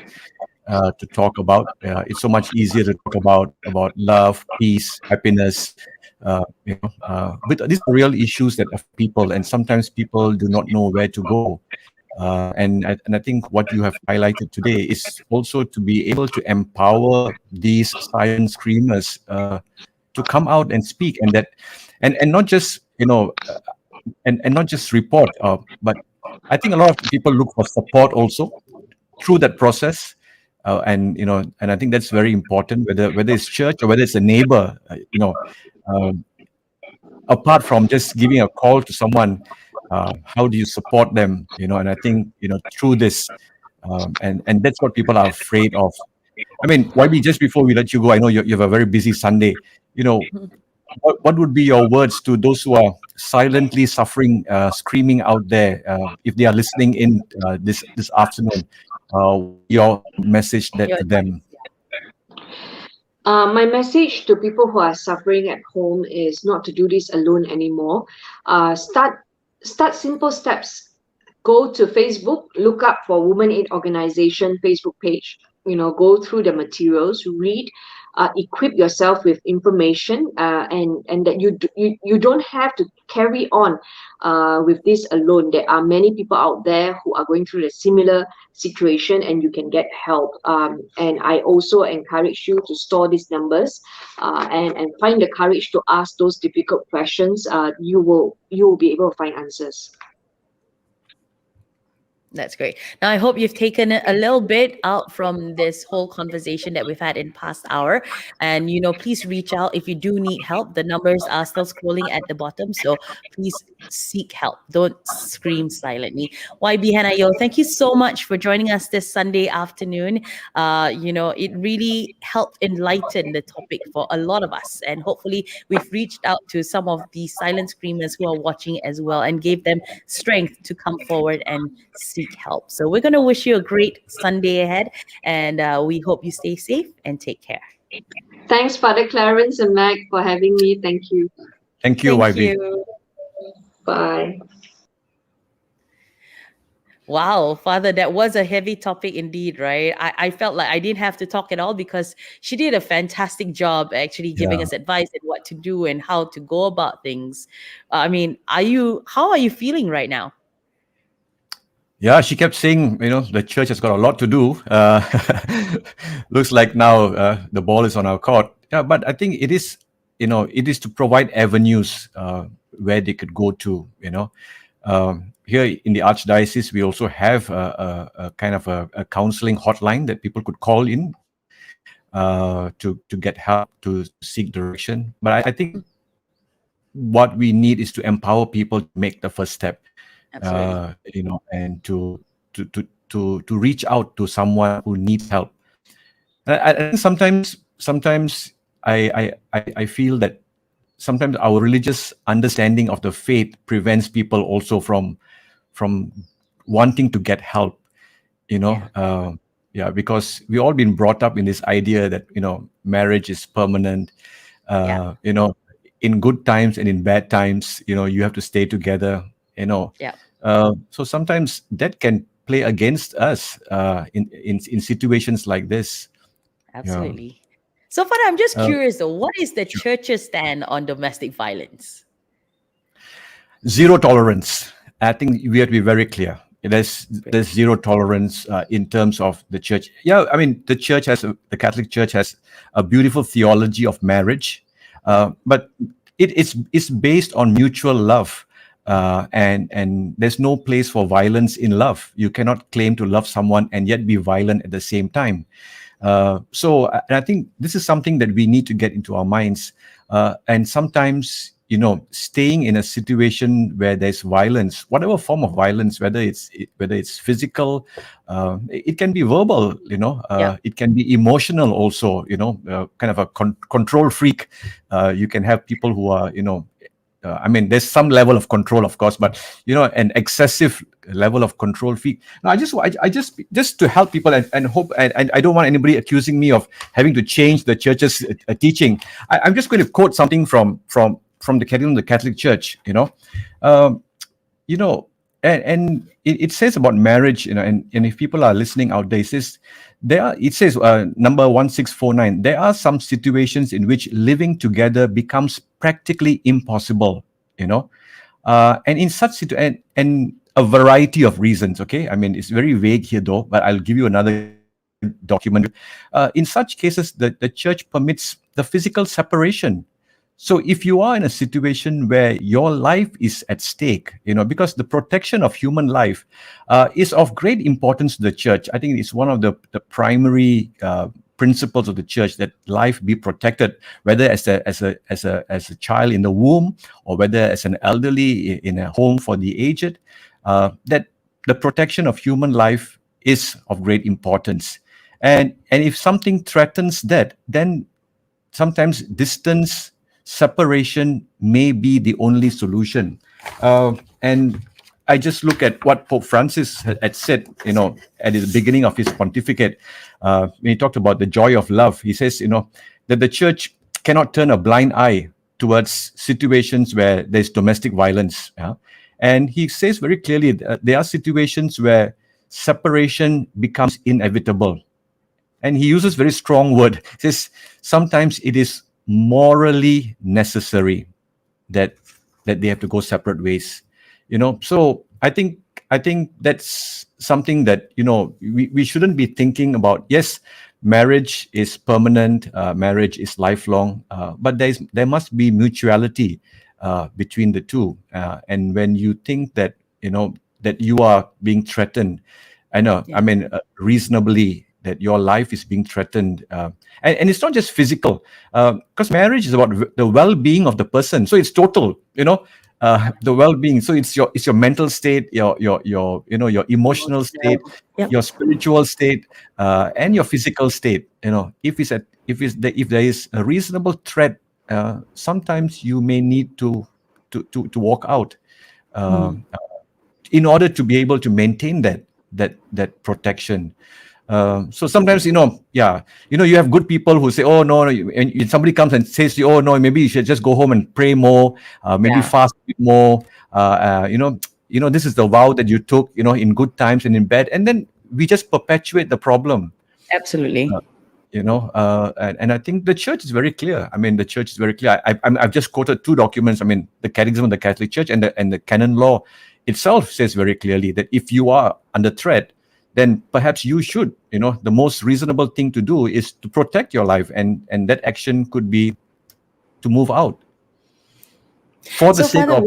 to talk about. It's so much easier to talk about love, peace, happiness. But these are real issues that affect people, and sometimes people do not know where to go. And I think what you have highlighted today is also to be able to empower these silent screamers to come out and speak, and not just, and not just report, but I think a lot of people look for support also through that process. And I think that's very important, whether it's church or whether it's a neighbor. Um, Apart from just giving a call to someone, how do you support them? And I think, through this, and that's what people are afraid of. I mean, YB, just before we let you go, I know you have a very busy Sunday. What would be your words to those who are silently suffering, screaming out there, if they are listening in this afternoon? Your message that Your to advice. them? My message to people who are suffering at home is not to do this alone anymore. Start simple steps. Go to Facebook, look up for Women Aid Organization Facebook page. Go through the materials, read, equip yourself with information, and that you don't have to carry on with this alone. There are many people out there who are going through a similar situation, and you can get help. And I also encourage you to store these numbers, and find the courage to ask those difficult questions. You will be able to find answers. That's great. Now, I hope you've taken a little bit out from this whole conversation that we've had in past hour. And, please reach out if you do need help. The numbers are still scrolling at the bottom. So please seek help. Don't scream silently. YB Hannah Yeoh, thank you so much for joining us this Sunday afternoon. It really helped enlighten the topic for a lot of us. And hopefully we've reached out to some of the silent screamers who are watching as well and gave them strength to come forward and seek help. So we're going to wish you a great Sunday ahead, and we hope you stay safe and take care. Thanks, Father Clarence and Meg, for having me. Thank you. Thank you, Thank YB. you. Bye. Wow, Father, that was a heavy topic indeed, right? I felt like I didn't have to talk at all because she did a fantastic job actually giving Yeah. us advice and what to do and how to go about things. I mean, how are you feeling right now? Yeah, she kept saying, the church has got a lot to do. Looks like now the ball is on our court. Yeah, but I think it is, it is to provide avenues where they could go to. Here in the Archdiocese, we also have a kind of a counseling hotline that people could call in to get help, to seek direction. But I think what we need is to empower people to make the first step. Absolutely. And to reach out to someone who needs help. I think sometimes I feel that sometimes our religious understanding of the faith prevents people also from wanting to get help. Because we all been brought up in this idea that marriage is permanent. In good times and in bad times, you have to stay together. So sometimes that can play against us in situations like this. Absolutely. So, Father, I'm just Uh, curious though, what is the Sure. church's stand on domestic violence? Zero tolerance. I think we have to be very clear. There's zero tolerance in terms of the church. Yeah, I mean the the Catholic Church has a beautiful theology of marriage, but it's based on mutual love. And there's no place for violence in love. You cannot claim to love someone and yet be violent at the same time. And I think this is something that we need to get into our minds. And sometimes, staying in a situation where there's violence, whatever form of violence, whether it's physical, it can be verbal, Yeah. it can be emotional also, kind of a control freak. You can have people who are, I mean, there's some level of control, of course, but an excessive level of control freak. Now, I just to help people and hope, and I don't want anybody accusing me of having to change the church's teaching. I'm just going to quote something from the Catechism of the Catholic Church. Um, you know, and it says about marriage, and if people are listening out there, it says number 1649, there are some situations in which living together becomes practically impossible, and in such and a variety of reasons. Okay, I mean, it's very vague here though, but I'll give you another document. In such cases, the church permits the physical separation. So if you are in a situation where your life is at stake, because the protection of human life is of great importance to the church. I think it's one of the primary principles of the church, that life be protected, whether as a child in the womb, or whether as an elderly in a home for the aged. That the protection of human life is of great importance, and if something threatens that, then sometimes distance, separation may be the only solution. And I just look at what Pope Francis had said, at the beginning of his pontificate, when he talked about the joy of love. He says, that the church cannot turn a blind eye towards situations where there's domestic violence. Yeah? And he says very clearly that there are situations where separation becomes inevitable. And he uses very strong word. He says sometimes it is morally necessary that they have to go separate ways. So I think that's something that we shouldn't be thinking about. Yes, marriage is permanent, marriage is lifelong, but there must be mutuality between the two. And when you think that that you are being threatened, I mean, reasonably, that your life is being threatened, and it's not just physical, because marriage is about the well-being of the person. So it's total, the well-being. So it's your mental state, your emotional state, Yep. your spiritual state, and your physical state. If there is a reasonable threat, sometimes you may need to walk out, in order to be able to maintain that protection. So sometimes, you have good people who say, oh, no, and somebody comes and says to you, oh, no, maybe you should just go home and pray more, maybe fast a bit more. This is the vow that you took, in good times and in bad. And then we just perpetuate the problem. Absolutely. And I think the church is very clear. I mean, the church is very clear. I've just quoted two documents. I mean, the Catechism of the Catholic Church and the canon law itself says very clearly that if you are under threat, then perhaps you should, the most reasonable thing to do is to protect your life. And that action could be to move out for the sake of,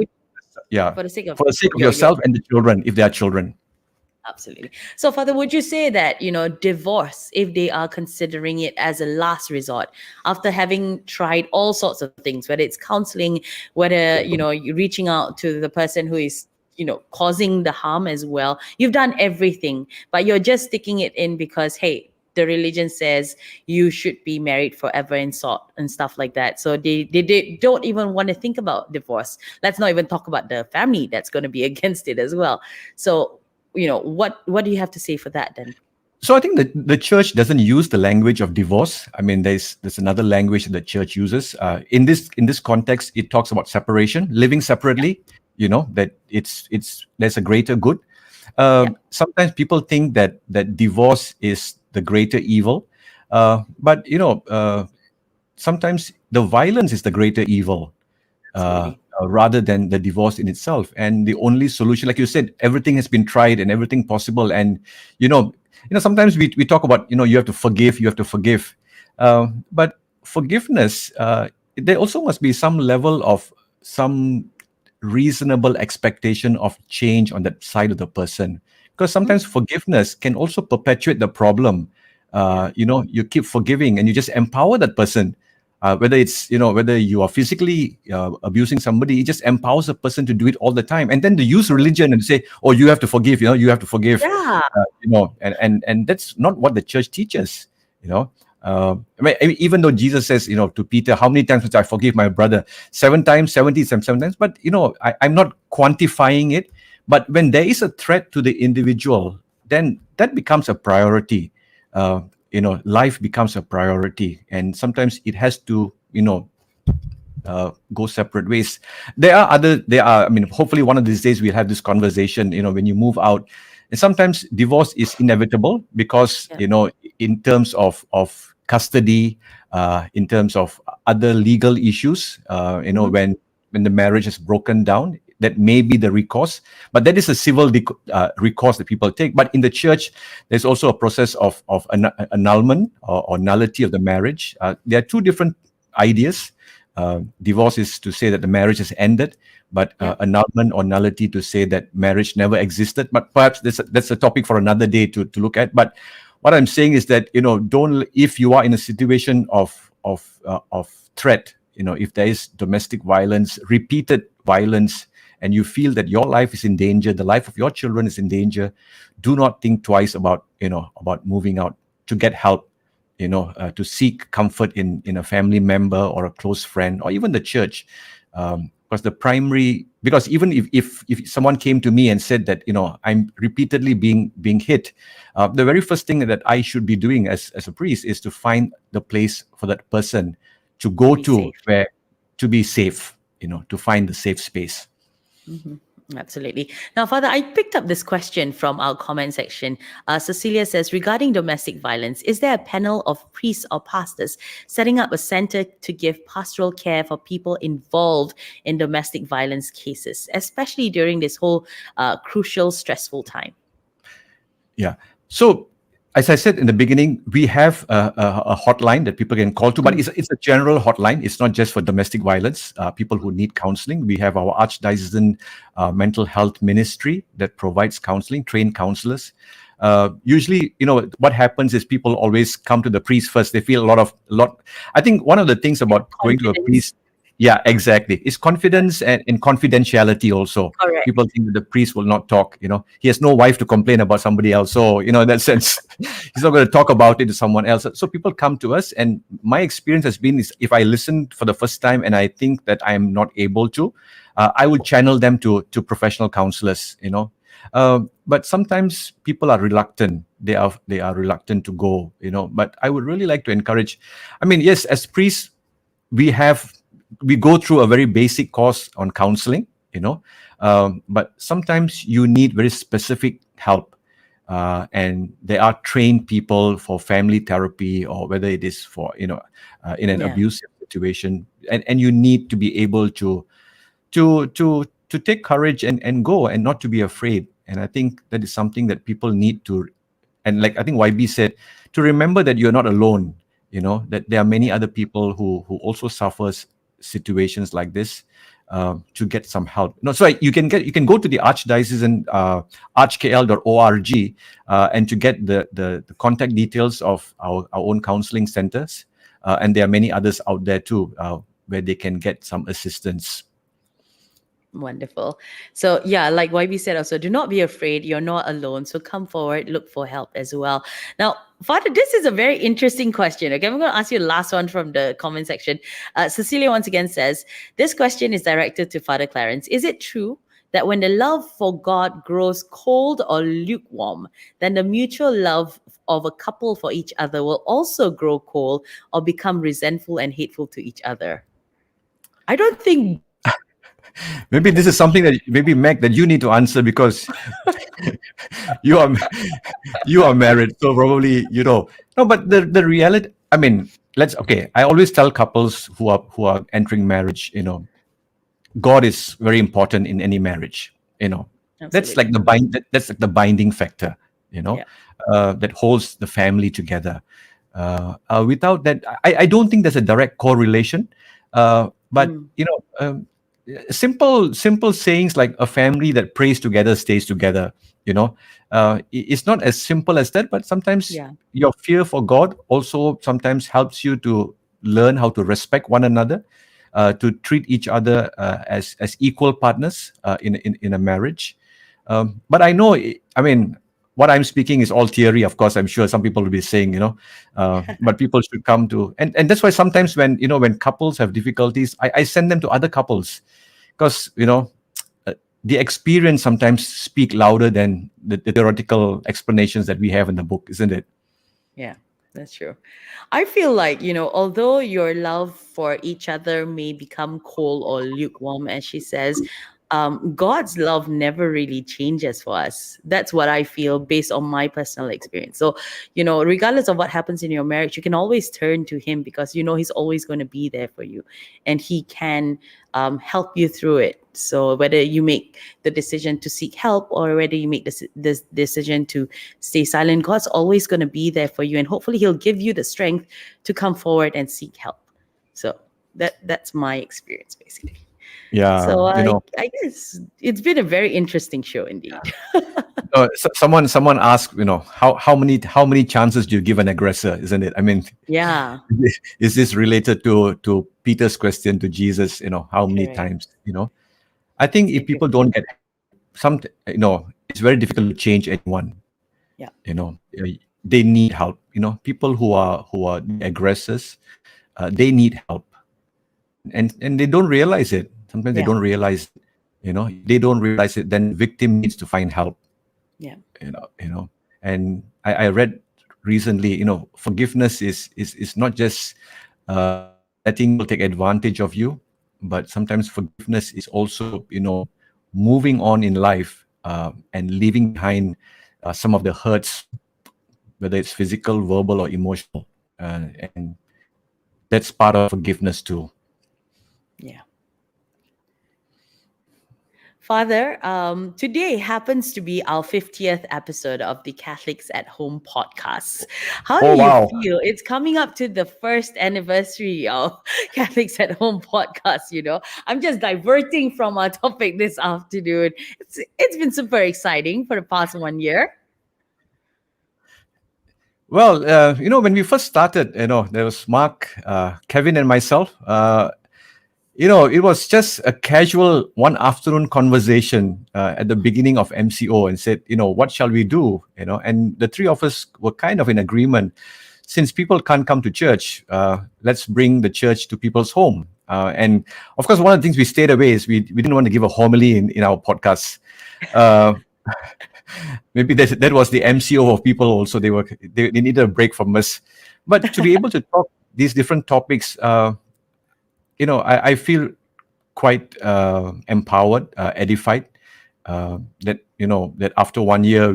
for the sake of yourself and the children, if they are children. Absolutely. So, Father, would you say that, divorce, if they are considering it as a last resort, after having tried all sorts of things, whether it's counseling, whether, you're reaching out to the person who is, causing the harm as well, you've done everything, but you're just sticking it in because, hey, the religion says you should be married forever and stuff like that. So they don't even want to think about divorce. Let's not even talk about the family that's going to be against it as well. So, what do you have to say for that then? So I think that the church doesn't use the language of divorce. I mean, there's another language that the church uses. In this context, it talks about separation, living separately. That there's a greater good. Sometimes people think that divorce is the greater evil, but sometimes the violence is the greater evil, rather than the divorce in itself. And the only solution, like you said, everything has been tried and everything possible. And sometimes we talk about you have to forgive, but forgiveness, there also must be some level of some reasonable expectation of change on that side of the person, because sometimes forgiveness can also perpetuate the problem. You keep forgiving and you just empower that person Whether it's, whether you are physically abusing somebody, it just empowers a person to do it all the time. And then they use religion and say, oh, you have to forgive, you have to forgive, Yeah. and that's not what the church teaches, you know. I mean, even though Jesus says, to Peter, how many times must I forgive my brother? 7 times, 70, 7 times. But, I'm not quantifying it. But when there is a threat to the individual, then that becomes a priority. Life becomes a priority. And sometimes it has to, go separate ways. I mean, hopefully one of these days we'll have this conversation, when you move out. And sometimes divorce is inevitable because, in terms of custody, in terms of other legal issues, when the marriage is broken down, that may be the recourse, but that is a civil recourse that people take. But in the church, there's also a process of annulment or nullity of the marriage. There are two different ideas. Divorce is to say that the marriage has ended, but annulment or nullity to say that marriage never existed. But perhaps that's a topic for another day to look at. But what I'm saying is that, if you are in a situation of threat, if there is domestic violence, repeated violence, and you feel that your life is in danger, the life of your children is in danger, do not think twice about moving out to get help, to seek comfort in a family member or a close friend or even the church. Because even if someone came to me and said that, I'm repeatedly being hit, the very first thing that I should be doing as a priest is to find the place for that person to go to where to be safe, to find the safe space. Absolutely. Now, Father, I picked up this question from our comment section. Cecilia says, regarding domestic violence, is there a panel of priests or pastors setting up a center to give pastoral care for people involved in domestic violence cases, especially during this whole crucial, stressful time? Yeah. So, as I said in the beginning, we have a hotline that people can call to, but it's a general hotline. It's not just for domestic violence, people who need counseling. We have our Archdiocesan mental health ministry that provides counseling, trained counselors. Usually, what happens is people always come to the priest first. They feel a lot. I think one of the things about going to a priest, yeah, exactly, is confidence and confidentiality also. Correct. People think that the priest will not talk. He has no wife to complain about somebody else. So, in that sense, he's not going to talk about it to someone else. So people come to us, and my experience has been is if I listen for the first time and I think that I am not able to, I would channel them to professional counselors. But sometimes people are reluctant. They are reluctant to go. But I would really like to encourage. I mean, yes, as priests, we go through a very basic course on counseling, but sometimes you need very specific help. And there are trained people for family therapy, or whether it is for, in an abusive situation. And you need to be able to take courage and go and not to be afraid. And I think that is something that people need to, and like I think YB said, to remember that you're not alone, that there are many other people who also suffers situations like this, to get some help. So you can go to the Archdiocesan archkl.org and to get the contact details of our own counseling centers, and there are many others out there too, where they can get some assistance. Wonderful. So yeah, like YB said also, do not be afraid. You're not alone. So come forward, look for help as well. Now, Father, this is a very interesting question. Okay, I'm going to ask you the last one from the comment section. Cecilia once again says, this question is directed to Father Clarence. Is it true that when the love for God grows cold or lukewarm, then the mutual love of a couple for each other will also grow cold or become resentful and hateful to each other? I don't think... Maybe this is something that maybe Meg that you need to answer, because you are married, so probably No, but the reality. I mean, I always tell couples who are entering marriage, God is very important in any marriage. That's like the binding factor. That holds the family together. Without that, I don't think there's a direct correlation. But simple sayings like a family that prays together stays together. It's not as simple as that, but sometimes your fear for God also sometimes helps you to learn how to respect one another, to treat each other as equal partners in a marriage. But I know, I mean, what I'm speaking is all theory. Of course, I'm sure some people will be saying, but people should come to, and that's why sometimes when couples have difficulties, I send them to other couples, because the experience sometimes speak louder than the theoretical explanations that we have in the book, isn't it? Yeah, that's true. I feel like, although your love for each other may become cold or lukewarm, as she says, God's love never really changes for us. That's what I feel based on my personal experience. So, regardless of what happens in your marriage, you can always turn to Him because He's always going to be there for you and He can help you through it. So, whether you make the decision to seek help or whether you make this decision to stay silent, God's always going to be there for you. And hopefully, He'll give you the strength to come forward and seek help. So, that's my experience, basically. Yeah, So I guess it's been a very interesting show indeed. someone asked, how many chances do you give an aggressor, isn't it? I mean, Yeah, is this related to Peter's question to Jesus? How many correct. times? I think if people don't get some, it's very difficult to change anyone. Yeah. They need help. People who are the aggressors, they need help, and they don't realize it. Sometimes they Yeah. don't realize. They don't realize it. Then the victim needs to find help. Yeah. And I read recently, forgiveness is not just letting people take advantage of you, but sometimes forgiveness is also moving on in life, and leaving behind some of the hurts, whether it's physical, verbal, or emotional, and that's part of forgiveness too. Yeah. Father, today happens to be our 50th episode of the Catholics at Home podcast. How do Oh, you wow. feel? It's coming up to the first anniversary of Catholics at Home podcast, I'm just diverting from our topic this afternoon. It's been super exciting for the past 1 year. Well, when we first started, there was Mark, Kevin, and myself. It was just a casual one afternoon conversation at the beginning of MCO, and said, what shall we do? And the three of us were kind of in agreement. Since people can't come to church, let's bring the church to people's home. And of course, one of the things we stayed away is we didn't want to give a homily in our podcast. Maybe that was the MCO of people also. They needed a break from us. But to be able to talk these different topics, I feel quite empowered, edified. That after 1 year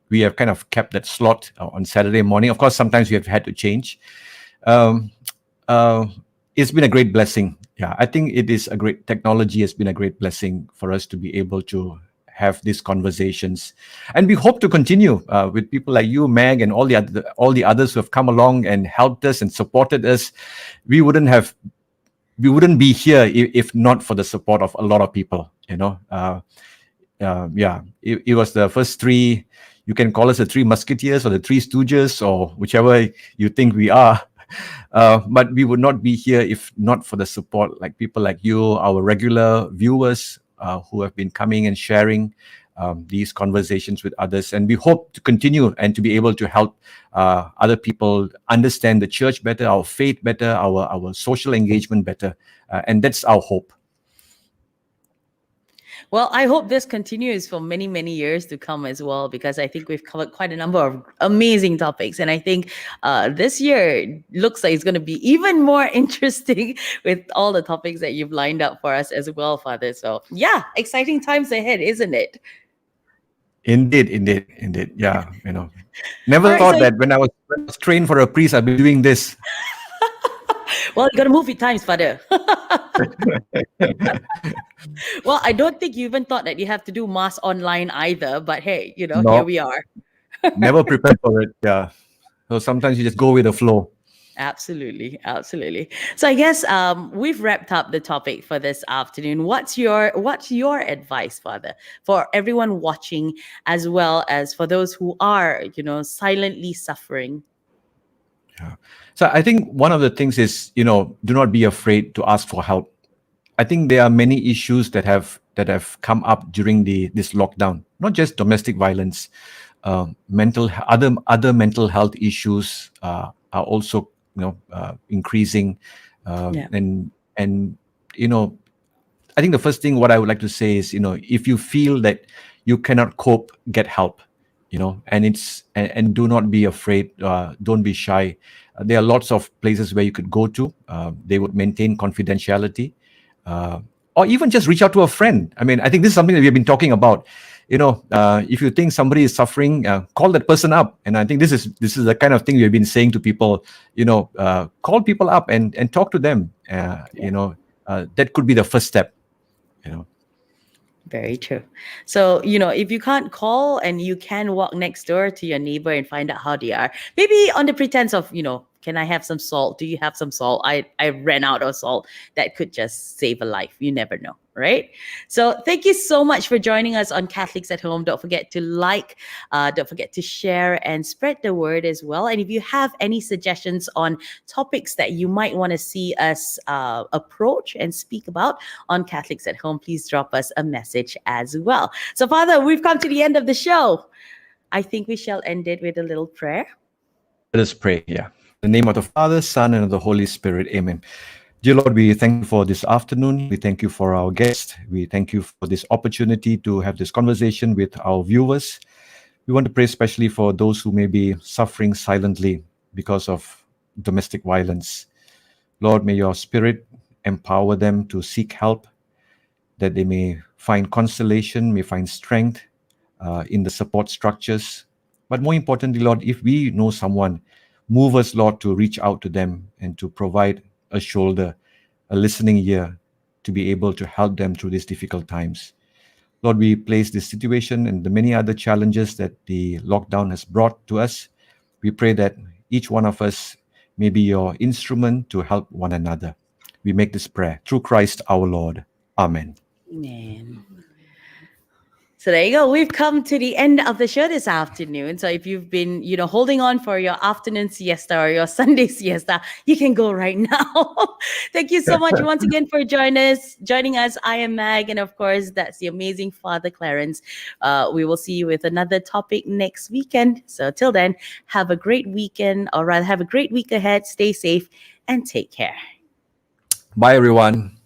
we have kind of kept that slot on Saturday morning. Of course, sometimes we have had to change. It's been a great blessing. Yeah, I think technology has been a great blessing for us to be able to have these conversations, and we hope to continue with people like you, Meg, and all the others who have come along and helped us and supported us. We wouldn't be here if not for the support of a lot of people. It was the first three. You can call us the Three Musketeers or the Three Stooges or whichever you think we are. But we would not be here if not for the support, like people like you, our regular viewers who have been coming and sharing these conversations with others. And we hope to continue and to be able to help other people understand the church better, our faith better, our social engagement better. And that's our hope. Well, I hope this continues for many, many years to come as well, because I think we've covered quite a number of amazing topics. And I think this year looks like it's going to be even more interesting with all the topics that you've lined up for us as well, Father. So yeah, exciting times ahead, isn't it? Indeed. Yeah, never All right, thought so- that when I was trained for a priest, I'd be doing this. Well, you got to move with times, Father. Well, I don't think you even thought that you have to do mass online either. But hey, No. here we are. Never prepared for it. Yeah. So sometimes you just go with the flow. Absolutely. So I guess we've wrapped up the topic for this afternoon. What's your advice, Father, for everyone watching, as well as for those who are, silently suffering? Yeah. So I think one of the things is, do not be afraid to ask for help. I think there are many issues that have come up during this lockdown. Not just domestic violence, other mental health issues are also increasing, Yeah. and you know I think the first thing what I would like to say is, if you feel that you cannot cope, get help. And do not be afraid. Don't be shy. There are lots of places where you could go to. They would maintain confidentiality, uh, or even just reach out to a friend. I mean, I think this is something that we have been talking about. If you think somebody is suffering, call that person up. And I think this is the kind of thing we have been saying to people. Call people up and talk to them. That could be the first step. You know. Very true. So, if you can't call and you can walk next door to your neighbor and find out how they are, maybe on the pretense of, can I have some salt? Do you have some salt? I ran out of salt. That could just save a life. You never know, right? So, thank you so much for joining us on Catholics at Home. Don't forget to don't forget to share and spread the word as well. And if you have any suggestions on topics that you might want to see us approach and speak about on Catholics at Home, please drop us a message as well. So, Father, we've come to the end of the show. I think we shall end it with a little prayer. Let us pray. Yeah. In the name of the Father, Son, and of the Holy Spirit. Amen. Dear Lord, we thank you for this afternoon. We thank you for our guest. We thank you for this opportunity to have this conversation with our viewers. We want to pray especially for those who may be suffering silently because of domestic violence. Lord, may your Spirit empower them to seek help, that they may find consolation, may find strength in the support structures. But more importantly, Lord, if we know someone, move us, Lord, to reach out to them and to provide a shoulder, a listening ear, to be able to help them through these difficult times. Lord, we place this situation and the many other challenges that the lockdown has brought to us. We pray that each one of us may be your instrument to help one another. We make this prayer through Christ our Lord. Amen. Amen. So there you go. We've come to the end of the show this afternoon. So if you've been, holding on for your afternoon siesta or your Sunday siesta, you can go right now. Thank you so much once again for joining us. I am Mag, and of course, that's the amazing Father Clarence. We will see you with another topic next weekend. So till then, have a great weekend, or rather, have a great week ahead. Stay safe and take care. Bye, everyone.